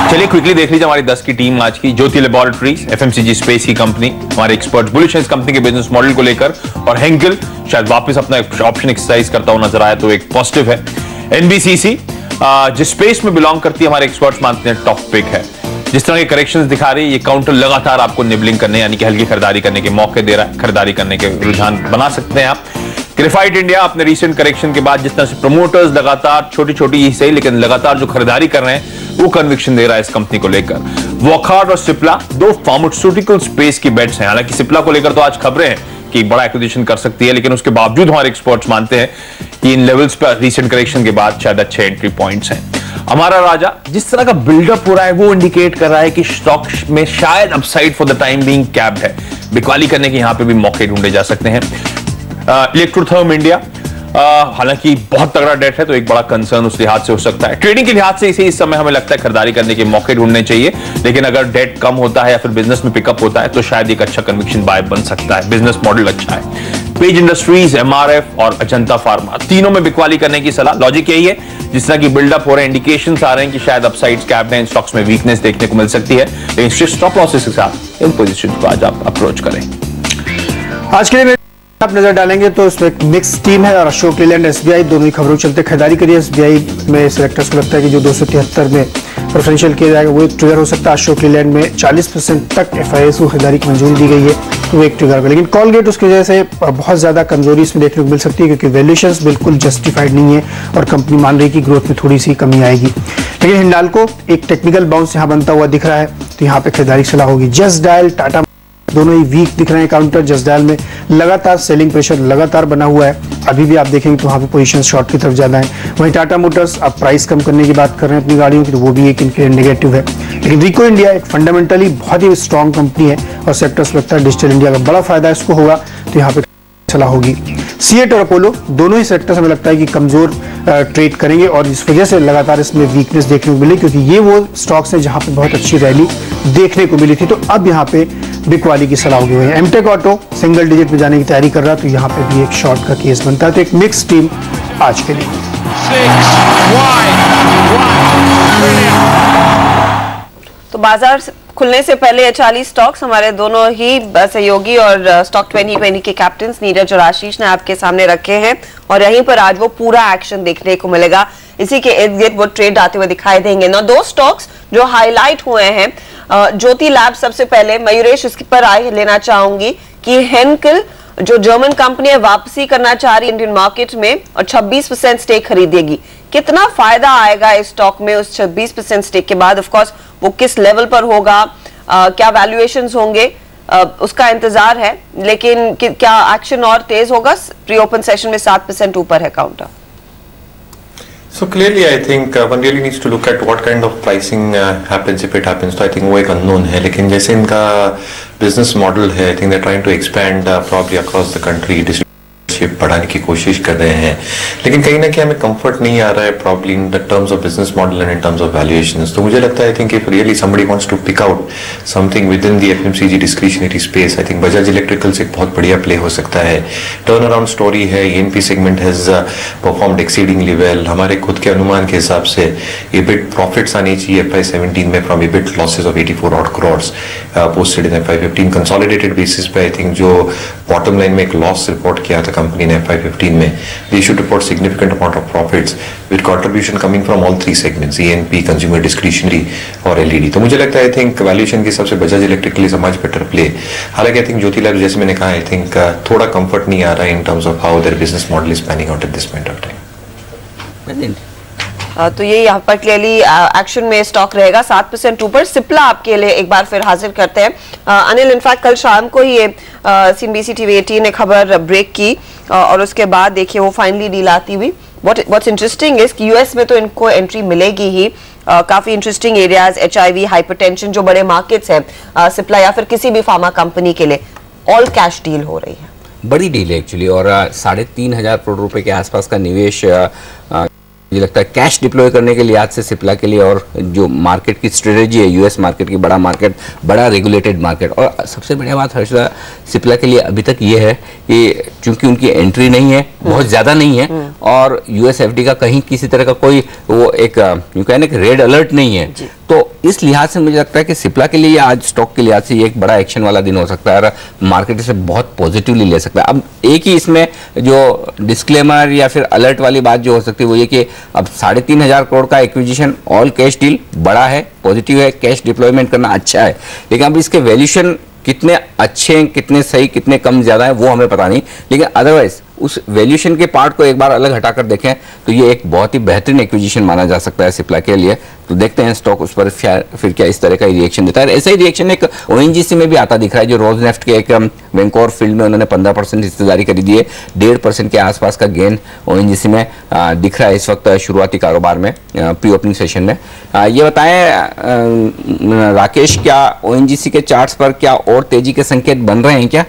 चलिए क्विकली देख लीजिए हमारी 10 की टीम आज की। ज्योति लैबोरेटरीज, एफएमसीजी स्पेस की कंपनी, हमारे एक्सपर्ट बुलिश है इस कंपनी के बिजनेस मॉडल को लेकर, और हेंकल शायद वापस अपना ऑप्शन एक्सरसाइज करता हुआ नजर आया तो एक पॉजिटिव है। एनबीसीसी जिस स्पेस में बिलोंग करती है हमारे एक्सपर्ट्स मानते हैं टॉप पिक है। जिस तरह के करेक्शंस दिखा रही है ये काउंटर लगातार आपको निबलिंग करने यानी कि हल्की खरीदारी करने के मौके दे रहा है, खरीदारी करने के रुझान बना सकते हैं आप। ग्रेफाइट इंडिया अपने रिसेंट करेक्शन के बाद जिस तरह से प्रमोटर्स लगातार छोटी छोटी ही सही लेकिन लगातार जो खरीदारी कर रहे हैं वो कन्विक्शन दे रहा है इस कंपनी को लेकर। वॉकहार्ट और सिप्ला दो फार्मास्यूटिकल स्पेस की बेट्स हैं। हालांकि सिप्ला को लेकर तो आज खबरें हैं कि बड़ा एक्विजिशन कर सकती है, लेकिन उसके बावजूद हमारे एक्सपर्ट्स मानते हैं कि इन लेवल्स पर रिसेंट करेक्शन के बाद शायद अच्छे एंट्री पॉइंट्स हैं। हमारा राजा जिस तरह का बिल्डअप हो रहा है वो इंडिकेट कर रहा है कि स्टॉक में शायद upside for the time being capped है, बिकवाली करने के यहां पे भी मौके ढूंढे जा सकते हैं। इलेक्ट्रोथर्म इंडिया हालांकि बहुत तगड़ा डेट है तो एक बड़ा कंसर्न उस लिहाज से हो सकता है। ट्रेडिंग के लिहाज से इसे इस समय हमें लगता है खरीदारी करने के मौके ढूंढने चाहिए, लेकिन अगर डेट कम होता है या फिर बिजनेस में पिकअप होता है तो शायद एक अच्छा कन्विक्शन बाय बन सकता है। बिजनेस मॉडल अच्छा है। पेज इंडस्ट्रीज, एमआरएफ और अजंता फार्मा तीनों में बिकवाली करने की सलाह। लॉजिक यही है, जिस तरह की बिल्डअप हो रहे हैं इंडिकेशंस आ रहे हैं कि शायद अपसाइड्स कैप्ड हैं, इन स्टॉक्स में वीकनेस देखने को मिल सकती है, लेकिन स्टॉप लॉसेस के साथ इन पोजीशन को आज आप अप्रोच करें। आज के लिए आप नजर डालेंगे तो इसमें एक मिक्स टीम है और अशोक लीलैंड एसबीआई दोनों ही खबरों चलते खरीदारी करिए। एसबीआई में सेलेक्टर्स को लगता है कि जो 273 में प्रेफरेंशियल किया जाएगा वो एक ट्रिगर हो सकता है। अशोक लीलैंड में 40% तक एफआईएस को खरीदारी की मंजूरी दी गई है तो वो एक ट्रिगर होगा, लेकिन कॉलगेट उसकी वजह से बहुत ज्यादा कमजोरी इसमें देखने को मिल सकती है क्योंकि वैल्यूएशंस बिल्कुल जस्टिफाइड नहीं है और कंपनी मान रही है कि ग्रोथ में थोड़ी सी कमी आएगी। लेकिन हिंडाल्को एक टेक्निकल बाउंस यहाँ बनता हुआ दिख रहा है तो यहाँ पे खरीदारी की सलाह होगी। जस्ट डायल, टाटा दोनों ही वीक दिख रहे हैं काउंटर। जस्ट डायल में लगातार सेलिंग प्रेशर लगातार बना हुआ है, अभी भी आप देखेंगे तो वहां पे पोजीशन शॉर्ट की तरफ ज्यादा है। वहीं टाटा मोटर्स अब प्राइस कम करने की बात कर रहे हैं अपनी गाड़ियों की तो वो भी एक इनके नेगेटिव है। लेकिन रिको इंडिया एक फंडामेंटली बहुत ही स्ट्रॉन्ग कंपनी है और सेक्टर्स लगता है डिजिटल इंडिया का बड़ा फायदा इसको होगा तो यहाँ पे सलाह होगी। सीएट और अपोलो दोनों ही सेक्टर्स हमें लगता है कि कमजोर ट्रेड करेंगे और इस वजह से लगातार इसमें वीकनेस देखने को मिली क्योंकि ये वो स्टॉक्स हैं जहां पे बहुत अच्छी रैली देखने को मिली थी तो अब यहाँ पे बिकवाली की सलाह होगी। एमटेक ऑटो सिंगल डिजिट में जाने की तैयारी कर रहा है तो यहाँ पे भी एक शॉर्ट का केस बनता है। तो एक मिक्स टीम आज के लिए। तो बाजार खुलने से एचआरएल स्टॉक्स स्टॉक्स हमारे दोनों ही सहयोगी और स्टॉक 2020 के कैप्टन नीरज और आशीष ने आपके सामने रखे हैं और यहीं पर आज वो पूरा एक्शन देखने को मिलेगा। इसी के इर्द गिर्द वो ट्रेड आते हुए दिखाई देंगे ना। दो स्टॉक्स जो हाईलाइट हुए हैं, ज्योति लैब सबसे पहले, मयूरेश इसके पर आए लेना चाहूंगी कि हेंकल जो जर्मन कंपनी है वापसी करना चाह रही इंडियन मार्केट में और 26% स्टेक खरीदेगी। कितना फायदा आएगा इस स्टॉक में उस 26% स्टेक के बाद? ऑफ कोर्स वो किस लेवल पर होगा, क्या वैल्यूएशंस होंगे, उसका इंतजार है, लेकिन क्या एक्शन और तेज होगा? प्री ओपन सेशन में 7% ऊपर है counter. So clearly, I think one really needs to look at what kind of pricing happens if it happens. तो I think वो एक unknown है, लेकिन जैसे इनका business model है, I think they're trying to expand probably across the country. बढ़ाने की कोशिश कर रहे हैं, लेकिन कहीं ना कहीं हमें कंफर्ट नहीं आ रहा है probably in the terms of business model and in terms of valuations. तो मुझे लगता है I think if really somebody wants to pick out something with in the FMCG discretionary space, I think Bajaj Electricals एक बहुत बढ़िया प्ले हो सकता है। टर्न अराउंड स्टोरी है, ENP segment has performed exceedingly well. हमारे खुद के अनुमान के हिसाब से EBIT प्रॉफिट्स आने चाहिए FY17 में from EBIT losses of 84 odd crores posted in FY15 consolidated basis पे। आई थिंक जो बॉटम लाइन में एक लॉस रिपोर्ट किया था कंपनी ने FY15 में, they should report significant amount of profits with contribution coming from all three segments, ENP, consumer discretionary और LED। तो मुझे लगता है आई थिंक वैल्यूएशन के हिसाब से Bajaj electrical is a much better play. हालांकि आई थिंक ज्योति लैब जैसे मैंने कहा आई थिंक थोड़ा कंफर्ट नहीं आ रहा है in terms of how their business model is panning out at this point of time. तो ये यहाँ पर क्लियरली एक्शन में स्टॉक रहेगा 7% ऊपर। सिप्ला आपके लिए एक बार फिर हाजिर करते हैं। अनिल, इनफैक्ट कल शाम को ही ये CNBC TV 18 ने खबर ब्रेक की और उसके बाद देखिए वो फाइनली डील आती हुई व्हाट्स इंटरेस्टिंग इज कि यूएस में तो इनको एंट्री मिलेगी ही, काफी इंटरेस्टिंग एरियाज, HIV, हाइपरटेंशन जो बड़े मार्केट्स हैं सिप्ला या फिर किसी भी फार्मा कंपनी के लिए ऑल कैश डील हो रही है। बड़ी डील है एक्चुअली, और 3,500 करोड़ रुपए के आसपास का निवेश मुझे लगता है कैश डिप्लॉय करने के लिहाज से सिप्ला के लिए, और जो मार्केट की स्ट्रेटेजी है यूएस मार्केट की, बड़ा मार्केट, बड़ा रेगुलेटेड मार्केट। और सबसे बढ़िया बात हर्षदा सिप्ला के लिए अभी तक ये है कि चूंकि उनकी एंट्री नहीं है, बहुत ज्यादा नहीं है, और यूएस FD का कहीं किसी तरह का कोई वो एक यूं कहने कि रेड अलर्ट नहीं है, तो इस लिहाज से मुझे लगता है कि सिप्ला के लिए आज स्टॉक के लिहाज से ये एक बड़ा एक्शन वाला दिन हो सकता है और मार्केट इसे बहुत पॉजिटिवली ले सकता है। अब एक ही इसमें जो डिस्क्लेमर या फिर अलर्ट वाली बात जो हो सकती है वो ये कि अब 3,500 करोड़ का एक्विजिशन ऑल कैश डील बड़ा है, पॉजिटिव है, कैश डिप्लॉयमेंट करना अच्छा है, लेकिन अब इसके वैल्यूएशन कितने अच्छे हैं, कितने सही, कितने कम ज्यादा है वो हमें पता नहीं, लेकिन अदरवाइज उस वैल्यूएशन के पार्ट को एक बार अलग हटाकर देखें तो ये एक बहुत ही बेहतरीन एक्विजिशन माना जा सकता है सिप्ला के लिए। तो देखते हैं स्टॉक उस पर फिर क्या इस तरह का रिएक्शन देता है। ऐसा ही रिएक्शन एक ONGC में भी आता दिख रहा है, जो रोजनेफ्ट के एक वेंकोर फील्ड में उन्होंने 15% हिस्सेदारी खरीदी है, 1.5% के आसपास का गेन ONGC में दिख रहा है इस वक्त शुरुआती कारोबार में, प्री ओपनिंग सेशन में। ये बताएं राकेश, क्या ONGC के चार्ट्स पर क्या और तेजी के संकेत बन रहे हैं क्या?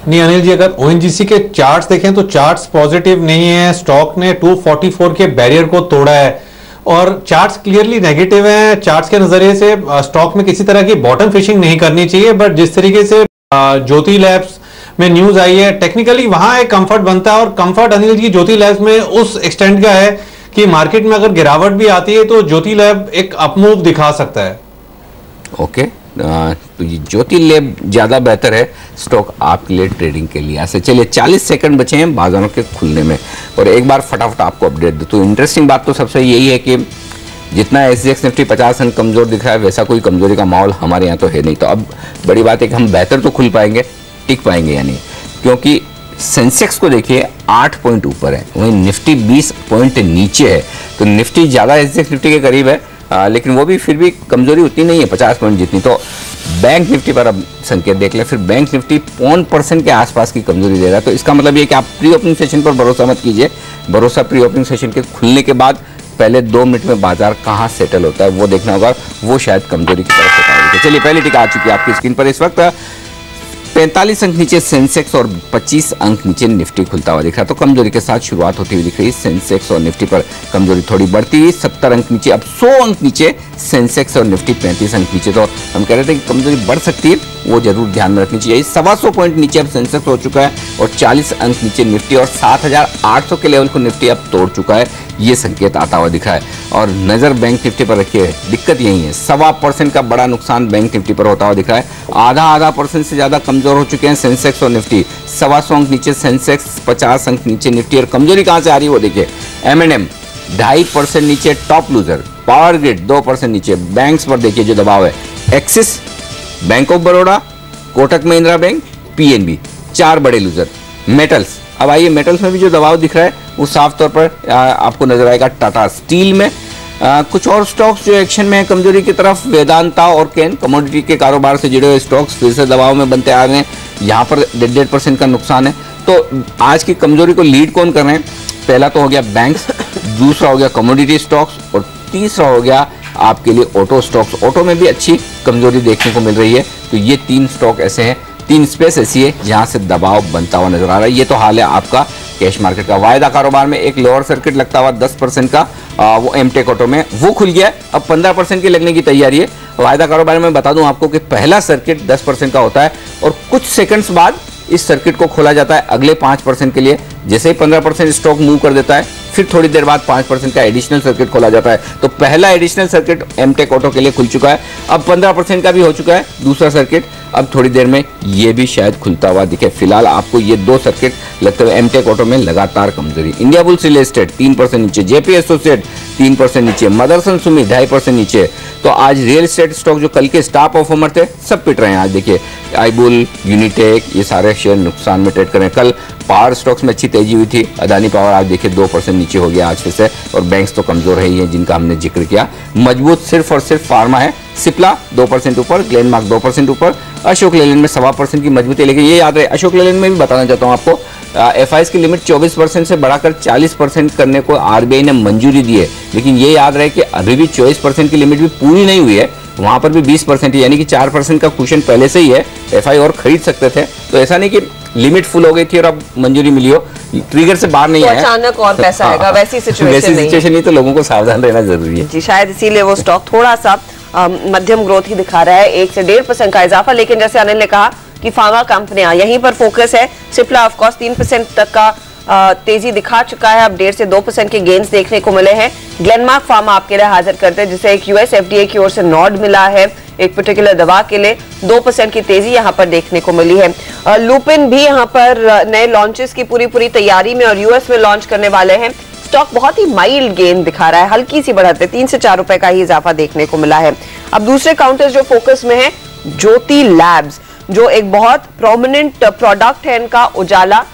नहीं अनिल जी, अगर ONGC के चार्ट्स देखें तो चार्ट्स पॉजिटिव नहीं है, स्टॉक ने 244 के बैरियर को तोड़ा है और चार्ट्स क्लियरली नेगेटिव हैं। चार्ट्स के नजरिए से स्टॉक में किसी तरह की बॉटम फिशिंग नहीं करनी चाहिए, बट जिस तरीके से ज्योति लैब्स में न्यूज आई है, टेक्निकली वहां एक कंफर्ट बनता है, और कंफर्ट अनिल जी ज्योति लैब्स में उस एक्सटेंट का है कि मार्केट में अगर गिरावट भी आती है तो ज्योति लैब एक अपमूव दिखा सकता है। ओके, तो ये ज्योति लैब ज्यादा बेहतर है स्टॉक आपके लिए ट्रेडिंग के लिए। ऐसे चलिए 40 सेकंड बचे हैं बाजारों के खुलने में, और एक बार फटाफट आपको अपडेट दो। तो इंटरेस्टिंग बात तो सबसे यही है कि जितना SGX निफ्टी 50 अंक कमजोर दिख रहा है, वैसा कोई कमजोरी का माहौल हमारे यहाँ तो है नहीं। तो अब बड़ी बात है कि हम बेहतर तो खुल पाएंगे, टिक पाएंगे या नहीं, क्योंकि सेंसेक्स को देखिए 8 पॉइंट ऊपर है, वहीं निफ्टी 20 पॉइंट नीचे है। तो निफ्टी ज्यादा SGX निफ्टी के करीब है, लेकिन वो भी फिर भी कमजोरी उतनी नहीं है 50 पॉइंट जितनी। तो बैंक निफ्टी पर अब संकेत देख लें, फिर बैंक निफ्टी 0.5% के आसपास की कमजोरी दे रहा है। तो इसका मतलब ये कि आप प्री ओपनिंग सेशन पर भरोसा मत कीजिए, भरोसा प्री ओपनिंग सेशन के खुलने के बाद पहले 2 मिनट में बाजार कहाँ सेटल होता है वो देखना होगा, वो शायद कमजोरी की तरफ होता है। चलिए पहली टिक आ चुकी है आपकी स्क्रीन पर इस वक्त, 45 अंक नीचे सेंसेक्स और 25 अंक नीचे निफ्टी खुलता हुआ दिख रहा है। तो कमजोरी के साथ शुरुआत होती हुई दिख रही है, सेंसेक्स और निफ्टी पर कमजोरी थोड़ी बढ़ती हुई, 70 अंक नीचे, अब 100 अंक नीचे सेंसेक्स और निफ्टी 35 अंक नीचे। तो हम कह रहे थे कि कमजोरी बढ़ सकती है, वो जरूर ध्यान में रखनी चाहिए। 125 पॉइंट नीचे अब सेंसेक्स हो चुका है और 40 अंक नीचे निफ्टी, और 7,800 के लेवल को निफ्टी अब तोड़ चुका है, ये संकेत आता हुआ दिखा है। और नजर बैंक निफ्टी पर रखिए, दिक्कत यही है 1.25% का बड़ा नुकसान बैंक निफ्टी पर होता हुआ दिखा है। आधा % से ज्यादा कमजोर हो चुके हैं सेंसेक्स और निफ्टी, 125 अंक नीचे सेंसेक्स, 50 अंक नीचे निफ्टी। और कमजोरी कहां से आ रही है वो देखिए, M&M 2.5% नीचे टॉप लूजर, पावर ग्रिड 2% नीचे। बैंक्स पर देखिए जो दबाव है, axis, bank of Baroda, Kotak Mahindra bank, PNB 4 बड़े लूजर। मेटल्स, अब आइए मेटल्स में भी जो दबाव दिख रहा है वो साफ तौर पर आपको नजर आएगा टाटा स्टील में। कुछ और स्टॉक्स जो एक्शन में है कमजोरी की तरफ, वेदांता और कैन, कमोडिटी के कारोबार से जुड़े हुए स्टॉक्स फिर से दबाव में बनते आ रहे हैं, यहाँ पर 1.5% का नुकसान है। तो आज की कमजोरी को लीड कौन कर रहे हैं? पहला तो हो गया बैंक्स, दूसरा हो गया कमोडिटी स्टॉक्स, और तीसरा हो गया आपके लिए ऑटो स्टॉक्स। ऑटो में भी अच्छी कमजोरी देखने को मिल रही है। तो ये 3 स्टॉक ऐसे हैं, 3 स्पेस ऐसी है जहां से दबाव बनता हुआ नजर आ रहा है। ये तो हाल है आपका कैश मार्केट का। वायदा कारोबार में एक लोअर सर्किट लगता हुआ 10% का, वो एमटेक ऑटो में वो खुल गया है, अब 15% की लगने की तैयारी है। वायदा कारोबार में बता दूं आपको कि पहला सर्किट 10% का होता है और कुछ सेकंड्स बाद इस सर्किट को खोला जाता है अगले 5% के लिए। जैसे ही 15% स्टॉक मूव कर देता है, फिर थोड़ी देर बाद 5% का एडिशनल सर्किट खोला जाता है। तो पहला एडिशनल सर्किट एमटेक ऑटो के लिए खुल चुका है, अब 15% का भी हो चुका है दूसरा सर्किट। अब थोड़ी देर में ये भी शायद खुलता हुआ दिखे। फिलहाल आपको ये 2 सर्किट लगते हुए एमटेक ऑटो में लगातार कमजोरी। इंडिया बुल्स रियल एस्टेट 3% नीचे, जेपी एसोसिएट 3% नीचे, मदरसन सुमी 2.5% नीचे। तो आज रियल एस्टेट स्टॉक जो कल के स्टार परफॉर्मर थे सब पिट रहे हैं। आज देखिए आईबुल, यूनिटेक, ये सारे शेयर नुकसान में ट्रेड कर रहे हैं। कल पावर स्टॉक्स में अच्छी तेजी हुई थी। अदानी पावर आज देखिए 2% नीचे हो गया आज फिर से, और बैंक्स तो कमजोर है ही हैं जिनका हमने जिक्र किया। मजबूत सिर्फ और सिर्फ फार्मा है। सिप्ला 2% ऊपर, ग्लेनमार्क 2% ऊपर, अशोक लेलैंड में 1.25% की मजबूती। लेकिन ये याद रहे, अशोक लेलैंड में भी बताना चाहता हूँ आपको, एफआईएस की लिमिट 24% से बढ़ाकर 40% करने को आरबीआई ने मंजूरी दी है। लेकिन ये याद रहे कि अभी भी 24% की लिमिट भी पूरी नहीं हुई है, वहां पर भी 20% यानी कि 4% का कुशन पहले से ही है। एफआई और खरीद सकते थे, तो ऐसा नहीं कि लिमिट फुल हो गई थी और अब मंजूरी मिली हो, ट्रिगर से बाहर नहीं तो आया अचानक और पैसा आएगा, वैसी सिचुएशन नहीं, तो लोगों को सावधान रहना जरूरी है जी। शायद इसीलिए वो स्टॉक थोड़ा सा मध्यम ग्रोथ ही दिखा रहा है, 1 से 1.5% का इजाफा। लेकिन जैसे अनिल ने कहा कि फार्मा कंपनियां यहीं पर फोकस है। सिप्ला ऑफ कोर्स 3% तक का तेजी दिखा चुका है, अब 1.5 से 2% के गेन्स देखने को मिले हैं। ग्लेनमार्क फार्मा आपके लिए हाजिर करते हैं, जिसे एक यूएस एफडीए की ओर से नॉड मिला है एक पर्टिकुलर दवा के लिए। 2% की तेजी यहां पर देखने को मिली है। लुपिन भी यहां पर नए लॉन्चेस की पूरी तैयारी में और यूएस में लॉन्च करने वाले हैं। स्टॉक बहुत ही माइल्ड गेन दिखा रहा है, हल्की सी बढ़त है, 3 से 4 रुपए का ही इजाफा देखने को मिला है। अब दूसरे काउंटर्स जो फोकस में है, ज्योति लैब्स जो एक बहुत प्रोमिनेंट प्रोडक्ट है इनका, उजाला,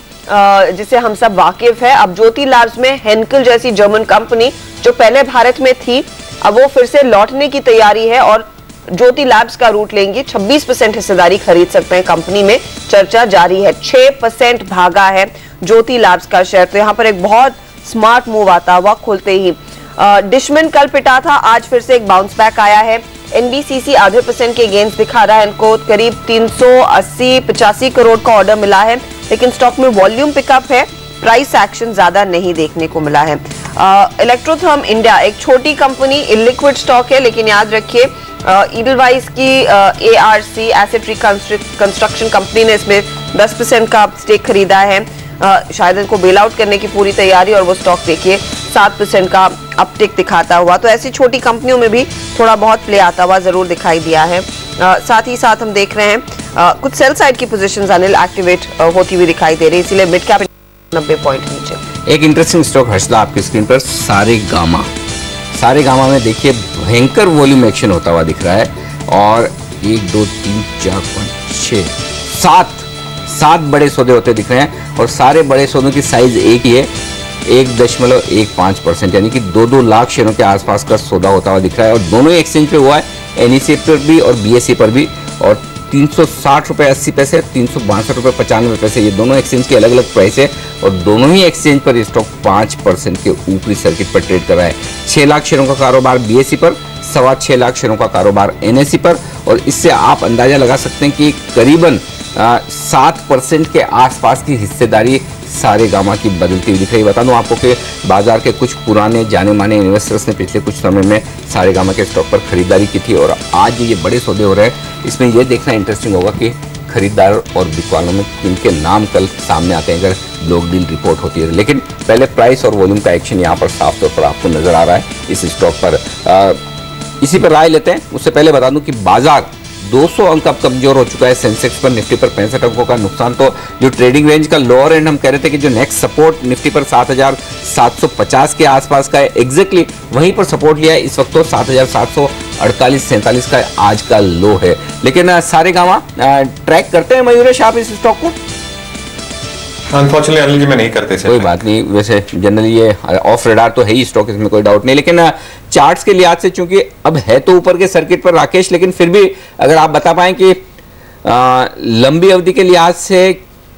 जिसे हम सब वाकिफ है। अब ज्योति लैब्स में हेंकल जैसी जर्मन कंपनी जो पहले भारत में थी, अब वो फिर से लौटने की तैयारी है और ज्योति लैब्स का रूट लेंगी। 26% हिस्सेदारी खरीद सकते हैं कंपनी में, चर्चा जारी है। 6% भागा है ज्योति लैब्स का शेयर, तो यहाँ पर एक बहुत स्मार्ट मूव आता हुआ खुलते ही। डिशमन कल पिटा था, आज फिर से एक बाउंस बैक आया है। एनबीसीसी आधे % के गेन्स दिखा रहा है, इनको करीब 380-85 करोड़ का ऑर्डर मिला है, लेकिन स्टॉक में वॉल्यूम पिकअप है, प्राइस एक्शन ज्यादा नहीं देखने को मिला है। इलेक्ट्रोथर्म इंडिया एक छोटी कंपनी, इलिक्विड स्टॉक है, लेकिन याद रखिए ईडलवाइज की एआरसी एसेट रिकंस्ट्रक्शन कंपनी ने इसमें 10% का स्टेक खरीदा है। शायद इनको बेल आउट करने की पूरी तैयारी, और वो स्टॉक देखिए 7% का अपटिक दिखाता हुआ। तो ऐसी छोटी कंपनियों में भी थोड़ा बहुत प्ले आता हुआ जरूर दिखाई दिया है। साथ ही साथ हम देख रहे हैं कुछ सेल साइड की पोजीशंस अनिल एक्टिवेट होती हुई दिखाई दे रही है, इसलिए मिड कैप 90 पॉइंट नीचे। एक इंटरेस्टिंग स्टॉक हर्षला आपकी स्क्रीन पर, सारे गामा में देखिए भयंकर वॉल्यूम एक्शन होता हुआ दिख रहा है, और 1 2 3 4 5 6 7 बड़े सौदे होते दिख रहे हैं, और सारे बड़े सौदों की साइज एक ही है, 1.15%, यानी कि 2-2 लाख शेयरों के आसपास का सौदा होता हुआ दिख रहा है, और दोनों ही एक्सचेंज पे हुआ है, एनईसी पर भी और बीएसई पर भी। और 360 रुपये 80 पैसे, 362 रुपये 95 पैसे, ये दोनों एक्सचेंज के अलग अलग प्राइस है, और दोनों ही एक्सचेंज पर स्टॉक 5% के ऊपरी सर्किट पर ट्रेड कर रहा है। 6 लाख शेयरों का कारोबार बीएसई पर, 6.25 लाख शेयरों का कारोबार एनएसई पर, और इससे आप अंदाजा लगा सकते हैं कि करीबन 7% के आसपास की हिस्सेदारी सारे गामा की बदलती हुई दिख रही है। बता दूं आपको कि बाजार के कुछ पुराने जाने माने इन्वेस्टर्स ने पिछले कुछ समय में सारे गामा के स्टॉक पर खरीदारी की थी, और आज जो ये बड़े सौदे हो रहे हैं, इसमें ये देखना इंटरेस्टिंग होगा कि खरीदार और बिकवालों में किनके नाम कल सामने आते हैं अगर ब्लॉक डील रिपोर्ट होती है। लेकिन पहले प्राइस और वॉल्यूम का एक्शन यहाँ पर साफ तौर पर आपको नजर आ रहा है इस स्टॉक पर। इसी पर राय लेते हैं। उससे पहले बता दूं कि बाजार 200 अंक अब कमजोर हो चुका है। सेंसेक्स पर, निफ्टी पर 65 अंकों का नुकसान। तो जो ट्रेडिंग रेंज का लोअर एंड हम कह रहे थे कि जो नेक्स्ट सपोर्ट निफ्टी पर 7750 के आसपास का है, एग्जैक्टली वहीं पर सपोर्ट लिया है इस वक्त। तो 7748-47 का आज का लो है। लेकिन सारे गामा ट्रैक करते हैं मयूरेश आप इस स्टॉक को? अनफॉर्चुनेटली अनिल जी मैं नहीं करते कोई बात नहीं, वैसे जनरली ये ऑफ रेडार तो है ही स्टॉक, इसमें कोई डाउट नहीं। लेकिन चार्ट्स के लिहाज से चूंकि अब है तो ऊपर के सर्किट पर राकेश, लेकिन फिर भी अगर आप बता पाएं कि लंबी अवधि के लिहाज से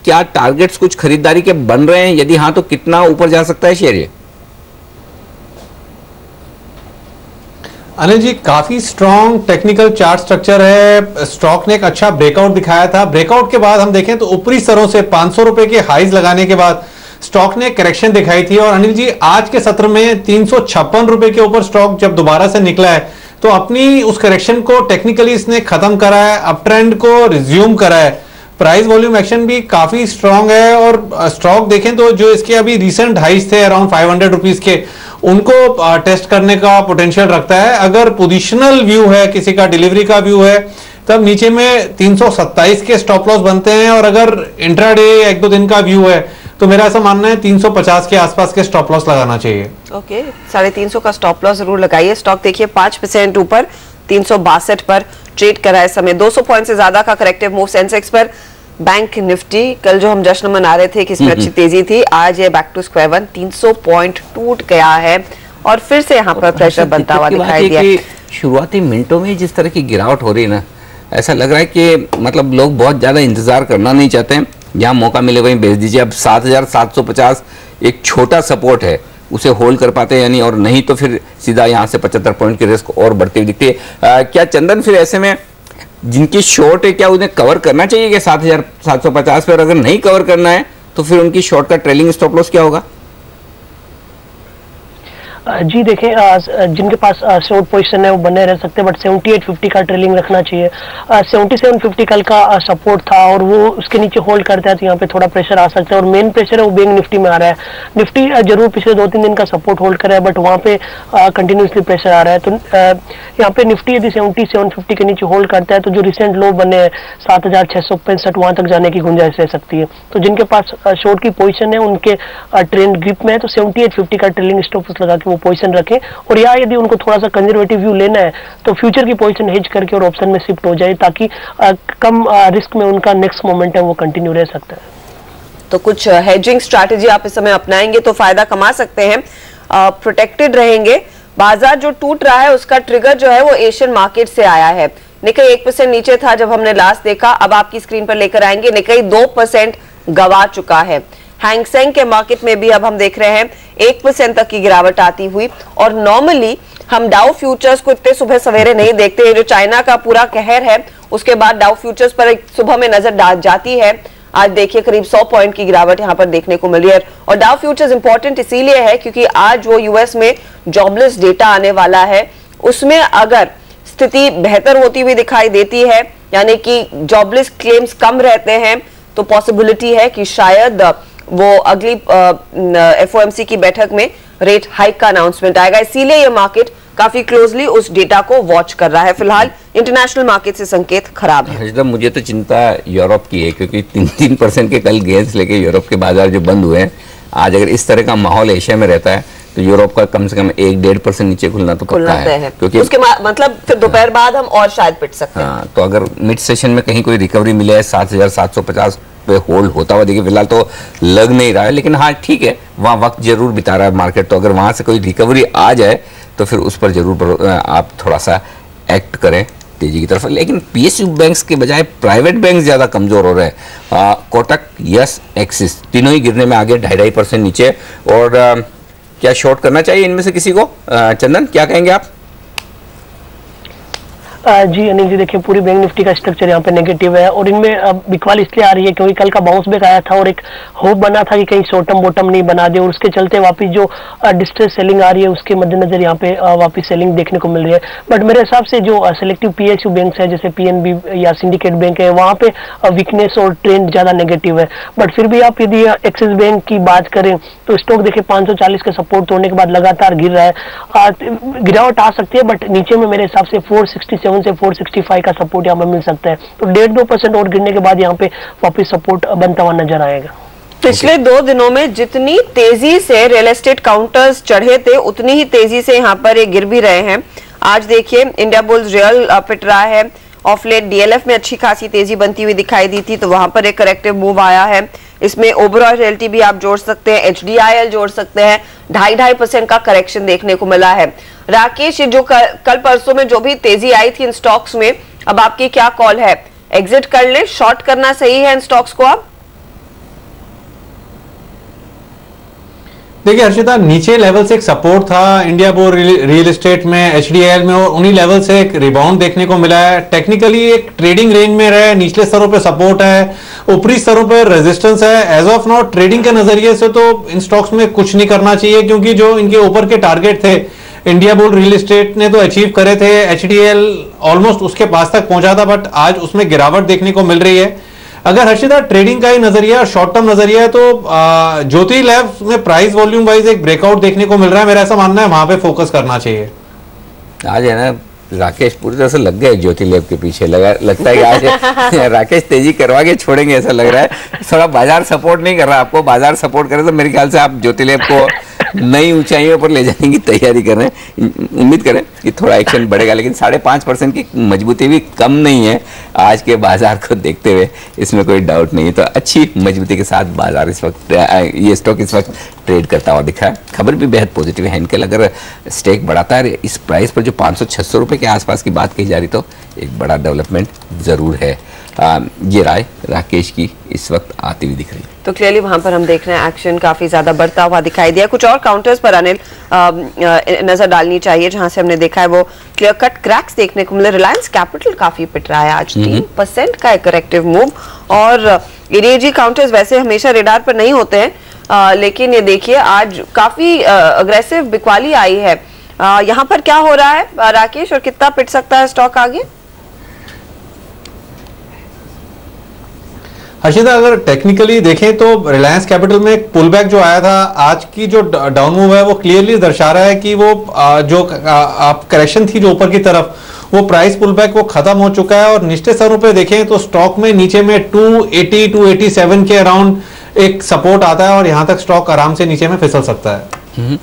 क्या टारगेट्स कुछ खरीदारी के बन रहे हैं, यदि हाँ तो कितना ऊपर जा सकता है शेयर ये? अनिल जी काफी स्ट्रॉन्ग टेक्निकल चार्ट स्ट्रक्चर है। स्टॉक ने एक अच्छा ब्रेकआउट दिखाया था। ब्रेकआउट के बाद हम देखें तो ऊपरी स्तरों से 500 रुपए के हाइज लगाने के बाद स्टॉक ने करेक्शन दिखाई थी, और अनिल जी आज के सत्र में 356 रुपए के ऊपर स्टॉक जब दोबारा से निकला है तो अपनी उस करेक्शन को टेक्निकली इसने खत्म करा है, अप ट्रेंड को रिज्यूम करा है। प्राइस वॉल्यूम एक्शन भी काफी स्ट्रॉन्ग है, और स्टॉक देखें तो जो इसके अभी रिसेंट हाइज थे अराउंड 500 रुपीज के, उनको टेस्ट करने का पोटेंशियल रखता है। अगर पोजिशनल व्यू है, किसी का डिलीवरी का व्यू है, तब नीचे में 327 के स्टॉप लॉस बनते हैं, और अगर इंट्राडे या 1-2 दिन का व्यू है तो मेरा ऐसा मानना है 350 के आसपास के स्टॉप लॉस लगाना चाहिए। ओके, 350 का स्टॉप लॉस जरूर लगाइए। स्टॉक देखिए 5% ऊपर 362 पर ट्रेड करा है समय। 200 पॉइंट से ज्यादा का करेक्टिव मूव सेंसेक्स पर बैंक निफ्टी, कल जो हम जश्न मना रहे थे कि इसमें अच्छी तेजी थी, आज ये बैक टू स्क्वायर वन, 300 पॉइंट टूट गया है और फिर से यहाँ पर प्रेशर बनता हुआ दिखाई दिया। शुरुआती मिनटों में जिस तरह की गिरावट हो रही है ना, ऐसा लग रहा है कि मतलब लोग बहुत ज्यादा इंतजार करना नहीं चाहते हैं, जहाँ मौका मिले वहीं बेच दीजिए। अब 7,750 एक छोटा सपोर्ट है, उसे होल्ड कर पाते हैं यानी, और नहीं तो फिर सीधा यहाँ से 75 पॉइंट की रिस्क और बढ़ती हुई दिखती है। क्या चंदन फिर ऐसे में जिनकी शॉर्ट है क्या उन्हें कवर करना चाहिए कि 7,750 पर? अगर नहीं कवर करना है तो फिर उनकी शॉर्ट का ट्रेलिंग स्टॉप लॉस क्या होगा? जी देखें, जिनके पास शॉर्ट पोजीशन है वो बने रह सकते हैं, बट 7850 का ट्रेलिंग रखना चाहिए। 7750 कल का सपोर्ट था और वो उसके नीचे होल्ड करता है तो यहाँ पे थोड़ा प्रेशर आ सकता है, और मेन प्रेशर है वो बैंक निफ्टी में आ रहा है। निफ्टी जरूर पिछले 2-3 दिन का सपोर्ट होल्ड कर रहा है, बट वहाँ पे कंटिन्यूसली प्रेशर आ रहा है। तो यहाँ पे निफ्टी यदि 7750 के नीचे होल्ड करता है तो जो रिसेंट लो बने हैं 7665 वहां तक जाने की गुंजाइश रह सकती है। तो जिनके पास शॉर्ट की पोजिशन है उनके ट्रेंड ग्रिप में है, तो 7850 का ट्रेलिंग स्टॉप लगा के वो पोजीशन रखें। और या यदि उनको थोड़ा सा कंजर्वेटिव व्यू लेना है तो फ्यूचर की पोजीशन हेज करके और ऑप्शन में शिफ्ट हो जाए, ताकि कम रिस्क में उनका नेक्स्ट मोमेंटम वो कंटिन्यू रह सकता है। तो कुछ हेजिंग स्ट्रैटेजी आप इस समय अपनाएंगे तो फायदा कमा सकते हैं, प्रोटेक्टेड रहेंगे। बाजार जो टूट रहा है उसका ट्रिगर जो है वो एशियन मार्केट से आया है। निकाई 1% नीचे था जब हमने लास्ट देखा, अब आपकी स्क्रीन पर लेकर आएंगे। निकाई 2% गवा चुका है। हैंग सेंग के मार्केट में भी अब हम देख रहे हैं 1% तक की गिरावट आती हुई, और नॉर्मली हम डाउ फ्यूचर्स को इतने सुबह सवेरे नहीं देखते हैं। जो चाइना का पूरा कहर है उसके बाद डाउ फ्यूचर्स पर एक सुबह में नजर जाती है। आज देखिए करीब 100 पॉइंट की गिरावट यहां पर देखने को मिल रही है। और डाउ फ्यूचर्स इंपॉर्टेंट इसीलिए है क्योंकि आज वो यूएस में जॉबलेस डेटा आने वाला है, उसमें अगर स्थिति बेहतर होती हुई दिखाई देती है, यानी कि जॉबलेस क्लेम्स कम रहते हैं, तो पॉसिबिलिटी है कि शायद वो अगली एफओएमसी की बैठक में रेट हाइक का अनाउंसमेंट आएगा। इसीलिए ये मार्केट काफी क्लोजली उस डेटा को वॉच कर रहा है। फिलहाल इंटरनेशनल मार्केट से संकेत खराब है। मुझे तो चिंता यूरोप की है, क्योंकि 3% के कल गेंस लेके यूरोप के बाजार जो बंद हुए हैं, आज अगर इस तरह का माहौल एशिया में रहता है तो यूरोप का कम से कम 1-1.5% नीचे खुलना तो पक्का है, क्योंकि उसके मतलब फिर दोपहर बाद हम और शायद पिट सकते हैं। हाँ, तो अगर मिड सेशन में कहीं कोई रिकवरी मिले है 7,750 पे होल्ड होता हुआ देखिए, फिलहाल तो लग नहीं रहा है, लेकिन हाँ ठीक है, वहाँ वक्त जरूर बिता रहा है मार्केट, तो अगर वहाँ से कोई रिकवरी आ जाए तो फिर उस पर जरूर आप थोड़ा सा एक्ट करें तेजी की तरफ। लेकिन पीएसयू बैंक्स के बजाय प्राइवेट बैंक ज्यादा कमजोर हो रहे हैं। कोटक, यस, एक्सिस तीनों ही गिरने में आगे 2.5% नीचे। और क्या शॉर्ट करना चाहिए इनमें से किसी को? चंदन क्या कहेंगे आप? जी अनिल जी, देखिए पूरी बैंक निफ्टी का स्ट्रक्चर यहाँ पे नेगेटिव है, और इनमें बिकवाल इसलिए आ रही है क्योंकि कल का बाउंस बैक आया था और एक होप बना था कि कहीं शॉर्ट टर्म बॉटम नहीं बना दे, और उसके चलते वापस जो डिस्ट्रेस सेलिंग आ रही है उसके मद्देनजर यहाँ पे वापस सेलिंग देखने को मिल रही है। बट मेरे हिसाब से जो सिलेक्टिव पीएसयू बैंक है जैसे पीएनबी या सिंडिकेट बैंक है, वहाँ पे वीकनेस और ट्रेंड ज्यादा नेगेटिव है। बट फिर भी आप यदि एक्सिस बैंक की बात करें तो स्टॉक देखिए 540 के सपोर्ट तोड़ने के बाद लगातार गिर रहा है। गिरावट आ सकती है, बट नीचे में मेरे हिसाब से 467 से 465 का सपोर्ट यहाँ पे मिल सकता है, तो 1.5-2% और गिरने के बाद यहाँ पे वापस सपोर्ट बनता हुआ नजर आएगा। पिछले 2 दिनों में जितनी तेजी से रियल एस्टेट काउंटर्स चढ़े थे उतनी ही तेजी से यहाँ पर ये गिर भी रहे हैं। आज देखिए इंडिया बुल्स रियल पिट रहा है। ऑफ लेट डीएलएफ में अच्छी खासी तेजी बनती हुई दिखाई दी थी, तो वहां पर एक करेक्टिव मूव आया है। इसमें ओबरॉय रियल्टी भी आप जोड़ सकते हैं, एचडीआईएल जोड़ सकते हैं। 2.5% का करेक्शन देखने को मिला है। राकेश, जो कल परसों में जो भी तेजी आई थी इन स्टॉक्स में, अब आपकी क्या कॉल है? एग्जिट कर ले, शॉर्ट करना सही है इन स्टॉक्स को? आप देखिए हर्षिता, नीचे लेवल से एक सपोर्ट था इंडिया बुल रियल एस्टेट में, एचडीआईएल में, और उन्हीं लेवल से एक रिबाउंड देखने को मिला है। टेक्निकली एक ट्रेडिंग रेंज में रहे, निचले स्तरों पे सपोर्ट है, ऊपरी स्तरों पे रेजिस्टेंस है। एज ऑफ नाउ ट्रेडिंग के नजरिए से तो इन स्टॉक्स में कुछ नहीं करना चाहिए, क्योंकि जो इनके ऊपर के टारगेट थे इंडिया बुल रियल एस्टेट ने तो अचीव करे थे, एचडीएल ऑलमोस्ट उसके पास तक पहुंचा था, बट आज उसमें गिरावट देखने को मिल रही है। अगर हर्षिता ट्रेडिंग का ही नजरिया और शॉर्ट टर्म नजरिया है तो ज्योति लैब्स में प्राइस वॉल्यूम वाइज एक ब्रेकआउट देखने को मिल रहा है। मेरा ऐसा मानना है वहां पे फोकस करना चाहिए। आज है ना राकेश पूरी तरह से लग गए ज्योति लैब के पीछे, लगता है कि आज राकेश तेजी करवा के छोड़ेंगे ऐसा लग रहा है। थोड़ा बाजार सपोर्ट नहीं कर रहा, आपको बाजार सपोर्ट करे तो मेरे ख्याल से आप ज्योति लैब को नई ऊंचाइयों पर ले जाने की तैयारी कर रहे हैं। उम्मीद करें कि थोड़ा एक्शन बढ़ेगा, लेकिन 5.5% की मजबूती भी कम नहीं है आज के बाजार को देखते हुए, इसमें कोई डाउट नहीं है। तो अच्छी मजबूती के साथ बाजार इस वक्त, ये स्टॉक इस वक्त ट्रेड करता हुआ दिखा है। खबर भी बेहद पॉजिटिव है। हेंकेल अगर स्टेक बढ़ाता है इस प्राइस पर, जो 500-600 रुपए के आसपास की बात कही जा रही, तो एक बड़ा डेवलपमेंट जरूर है। ये राय राकेश की इस वक्त आती हुई दिख रही है। तो क्लियरली वहां पर हम देख रहे हैं एक्शन काफी ज्यादा बढ़ता हुआ दिखाई दिया। कुछ और काउंटर्स पर अनिल नजर डालनी चाहिए जहां से हमने देखा है वो क्लियर कट क्रैक्स देखने को मिले। रिलायंस कैपिटल काफी पिट रहा है आज, 3% का एक करेक्टिव मूव। और एडीएजी काउंटर्स वैसे हमेशा रेडार पर नहीं होते हैं, लेकिन ये देखिए आज काफी अग्रेसिव बिकवाली आई है। यहाँ पर क्या हो रहा है राकेश, और कितना पिट सकता है स्टॉक आगे? हर्षिता, अगर टेक्निकली देखें तो रिलायंस कैपिटल में एक पुल बैक जो आया था, आज की जो डाउन मूव है वो क्लियरली दर्शा रहा है कि वो जो आप करेक्शन थी जो ऊपर की तरफ, वो प्राइस पुल बैक वो खत्म हो चुका है। और निचले स्तरों पे देखें तो स्टॉक में नीचे में 280-287 के अराउंड एक सपोर्ट आता है और यहां तक स्टॉक आराम से नीचे में फिसल सकता है।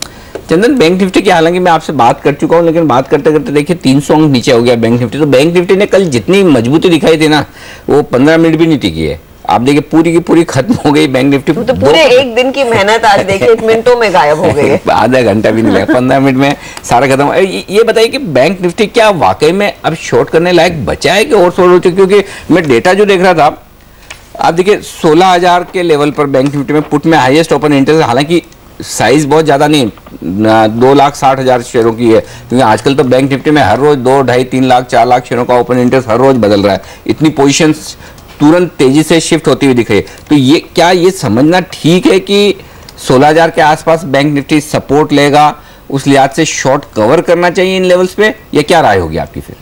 चंदन, बैंक निफ्टी की हालांकि मैं आपसे बात कर चुका हूं, लेकिन बात करते करते देखिए 300 अंक नीचे हो गया बैंक निफ्टी। तो बैंक निफ्टी ने कल जितनी मजबूती दिखाई थी ना, वो 15 मिनट भी नहीं टिकी है। आप देखिए पूरी की पूरी खत्म हो गई बैंक निफ्टी। तो पूरे एक दिन की मेहनत आज देखिए 1 मिनटों में गायब हो गई है। आधा घंटा भी नहीं लगा, 15 मिनट में सारा खत्म। ये बताइए कि बैंक निफ्टी क्या वाकई में अब शॉर्ट करने लायक बचा है कि और शॉर्ट हो चुकी? क्योंकि मैं डेटा जो देख रहा था, आप देखिए 16,000 के लेवल पर बैंक निफ्टी में पुट में हाईएस्ट ओपन इंटरेस्ट, हालांकि साइज बहुत ज्यादा नहीं, 2,60,000 शेयरों की है, क्योंकि आजकल तो बैंक निफ्टी में हर रोज 2, 2.5, 3 लाख, 4 लाख शेयरों का ओपन इंटरेस्ट हर रोज बदल रहा है। इतनी पोजीशंस तुरंत तेजी से शिफ्ट होती हुई दिख रही है। तो ये क्या ये समझना ठीक है कि 16,000 के आसपास बैंक निफ्टी सपोर्ट लेगा, उस लिहाज से शॉर्ट कवर करना चाहिए इन लेवल्स पे, या क्या राय होगी आपकी फिर?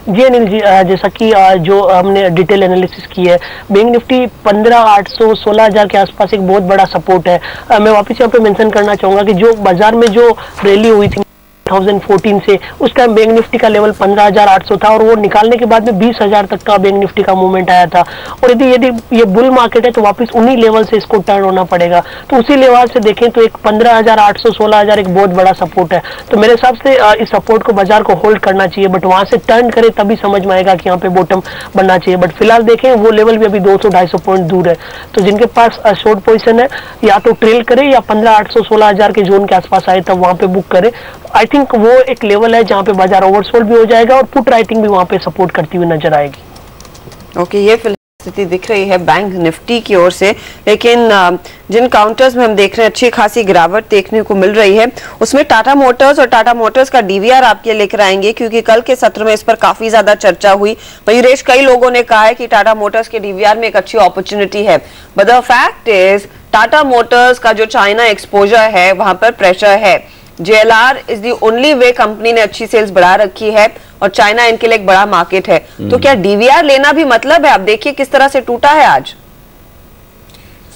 जी अनिल जी, जैसा कि जो हमने डिटेल एनालिसिस की है, बैंक निफ्टी 15,800 16,000 के आसपास एक बहुत बड़ा सपोर्ट है। मैं वापस यहाँ पे मेंशन करना चाहूंगा कि जो बाजार में जो रैली हुई थी 2014 से, उस टाइम बैंक निफ्टी का लेवल 15,800 था और वो निकालने के बाद में 20,000 तक का बैंक निफ्टी का मूवमेंट आया था। और यदि ये बुल मार्केट है तो वापस उन्हीं लेवल से इसको टर्न होना पड़ेगा। तो उसी लिहाज से देखें तो एक 15,800 16,000 एक बहुत बड़ा सपोर्ट है। तो मेरे हिसाब से इस सपोर्ट को बाजार को होल्ड करना चाहिए, बट वहां से टर्न करे तभी समझ में आएगा कि यहाँ पे बॉटम बनना चाहिए। बट फिलहाल देखें वो लेवल भी अभी 200-250 पॉइंट दूर है। तो जिनके पास शॉर्ट पोजिशन है, या तो ट्रेल करे या 15,800 16,000 के जोन के आसपास आए तब वहां पे बुक करे। आई थिंक वो एक लेवल है जहां पे बाजार ओवरसोल्ड भी हो जाएगा और पुट राइटिंग भी वहां पे सपोर्ट करती हुई नजर आएगी। ओके, ये फिलहाल स्थिति दिख रही है बैंक निफ्टी की ओर से। लेकिन जिन काउंटर्स में हम देख रहे हैं अच्छी खासी गिरावट देखने को मिल रही है, उसमें टाटा मोटर्स और टाटा मोटर्स का डीवीआर आपके लेकर आएंगे, क्योंकि कल के सत्र में इस पर काफी ज्यादा चर्चा हुई। मयूरेश, कई लोगों ने कहा है कि टाटा मोटर्स के डीवीआर में एक अच्छी अपॉर्चुनिटी है, but the fact is Tata Motors का जो चाइना एक्सपोजर है वहां पर प्रेशर है। JLR is the only way company ने अच्छी सेल्स बढ़ा रखी है और चाइना इनके लिए एक बड़ा मार्केट है। तो क्या डीवीआर लेना भी मतलब है? आप देखिए किस तरह से टूटा है आज।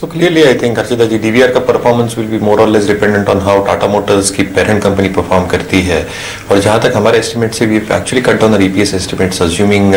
So clearly, I think Harshita ji, DVR का performance will be more or less dependent on how Tata Motors की पेरेंट कंपनी परफॉर्म करती है। और जहां तक हमारे एस्टिमेट से, we actually cut down the EPS estimates assuming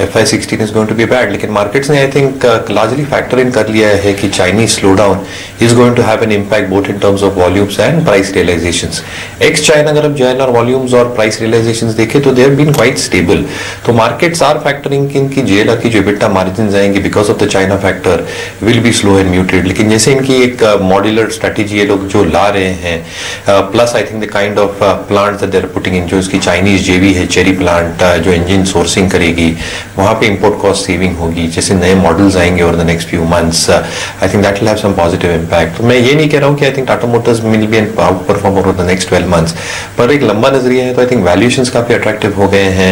FY16 is going to be bad. लेकिन मार्केट्स ने I think largely factor in कर लिया है कि Chinese slow down is going to have an impact both in terms of volumes and price realisations. Ex China अगर हम JLR volumes और price realisations देखें तो they have been quite stable. तो मार्केट्स आर फैक्टरिंग इन की JLR की जो EBITDA margin आएंगे because of the China factor will be slow and muted. लेकिन जैसे इनकी एक मॉड्यूलर स्ट्रेटेजी ये लोग जो ला रहे हैं, plus I think the kind of plants that they are putting in, जो इसकी चाइनीज जेवी है चेरी प्लांट जो इंजन सोर्सिंग करेगी, वहां पे इंपोर्ट कॉस्ट सेविंग होगी। जैसे नए मॉडल्स आएंगे over the next few months, I think that will have some positive impact. तो मैं ये नहीं कह रहा हूँ कि I think Tata Motors will be an outperformer over the next 12 months, पर एक लंबा नजरिया है तो आई थिंक वैल्यूएशंस काफी अट्रैक्टिव हो गए हैं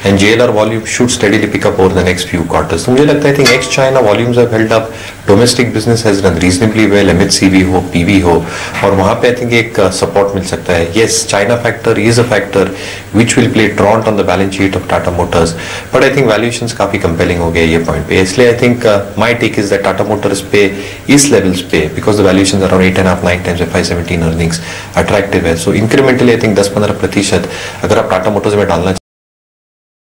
and JLR volume should steadily pick up over the next few quarters. तो मुझे लगता है I think x China volumes have held up, domestic business has run reasonably well, MHCV हो, PV हो, और वहां पे आई थिंक एक सपोर्ट मिल सकता है। Yes, China factor is a factor which will play truant on the balance sheet of Tata Motors, but I think valuations काफी कंपेलिंग हो गए ये पॉइंट पे। इसलिए I think my take is that Tata Motors पे इस लेवल्स पे, because the valuations around 8.5-9 times FY17 earnings attractive है। सो इंक्रीमेंटली आई थिंक 10-15% अगर आप टाटा मोटर्स में डालना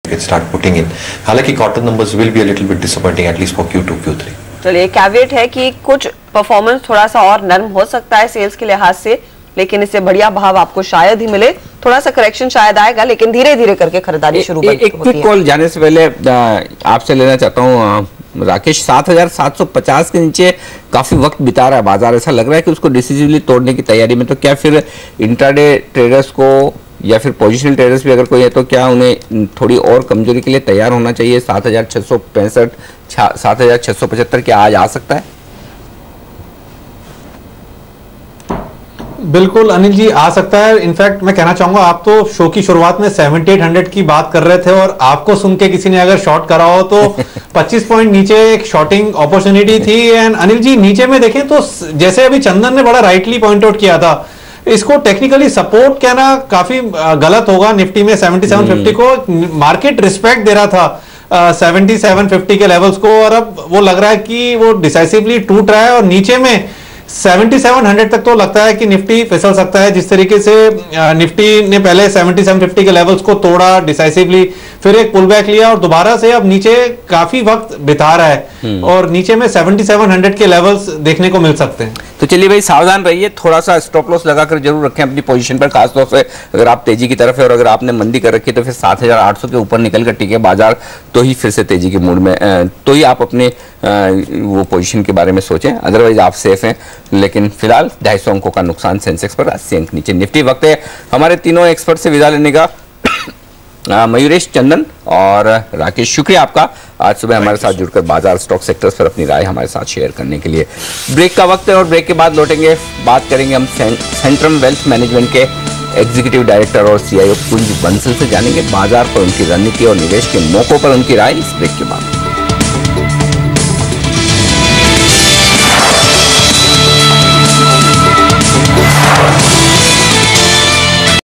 स्टार्ट पुटिंग इन। हालांकि quarter numbers will be a little bit disappointing at least for Q2 Q3। चलिए, कैवेट है कि कुछ परफॉर्मेंस थोड़ा सा और नरम हो सकता है सेल्स के लिहाज से, लेकिन इससे बढ़िया भाव आपको शायद ही मिले। थोड़ा सा करेक्शन शायद आएगा, लेकिन धीरे धीरे करके खरीदारी शुरू होती है। एक क्विक कॉल जाने से पहले आपसे लेना चाहता हूँ राकेश, 7,750 के नीचे काफी वक्त बिता रहा है बाजार, ऐसा लग रहा है कि उसको डिसिसिवली तोड़ने की तैयारी में, तो क्या फिर इंट्राडे ट्रेडर्स को या फिर पोजिशनल ट्रेडर्स भी अगर कोई है तो क्या उन्हें थोड़ी और कमजोरी के लिए तैयार होना चाहिए? 7,665 7,675 क्या आज आ सकता है? बिल्कुल अनिल जी, आ सकता है। इनफैक्ट मैं कहना चाहूंगा, आप तो शो की शुरुआत में 7800 की बात कर रहे थे और आपको सुन के किसी ने अगर शॉर्ट करा हो तो 25 पॉइंट नीचे एक शॉर्टिंग अपॉर्चुनिटी थी। एंड अनिल जी नीचे में देखें तो जैसे अभी चंदन ने बड़ा राइटली पॉइंट आउट किया था, इसको टेक्निकली सपोर्ट कहना काफी गलत होगा। निफ्टी में 7750 को मार्केट रिस्पेक्ट दे रहा था 7750 के लेवल्स को, और अब वो लग रहा है कि वो डिसाइसिवली टूट रहा है और नीचे में 7700 तक तो लगता है कि निफ्टी फिसल सकता है। जिस तरीके से निफ्टी ने पहले 7750 के लेवल्स को तोड़ा डिसाइसिवली, फिर एक पुल बैक लिया और दोबारा से अब नीचे काफी वक्त बिता रहा है और नीचे में 7700 के लेवल्स देखने को मिल सकते हैं। तो चलिए भाई, सावधान रहिए, थोड़ा सा स्टॉप लॉस लगाकर जरूर रखें अपनी पोजीशन पर, खासतौर से अगर आप तेजी की तरफ है और अगर आपने मंदी कर रखी है तो फिर 7,800 के ऊपर निकल कर टिके बाजार तो ही फिर से तेजी के मूड में, तो ही आप अपने वो पोजीशन के बारे में सोचें, अदरवाइज आप सेफ हैं। लेकिन फिलहाल 250 अंकों का नुकसान, सेंसेक्स पर 80 अंक नीचे। निफ्टी वक्त है हमारे तीनों एक्सपर्ट से विदा लेने का। मयूरेश, चंदन और राकेश, शुक्रिया आपका आज सुबह हमारे साथ जुड़कर बाजार स्टॉक सेक्टर्स पर अपनी राय हमारे साथ शेयर करने के लिए। ब्रेक का वक्त है और ब्रेक के बाद लौटेंगे, बात करेंगे हम सेंट्रम वेल्थ मैनेजमेंट के एग्जीक्यूटिव डायरेक्टर और CIO कुंज बंसल से, जानेंगे बाजार पर उनकी रणनीति और निवेश के मौकों पर उनकी राय इस ब्रेक के बाद।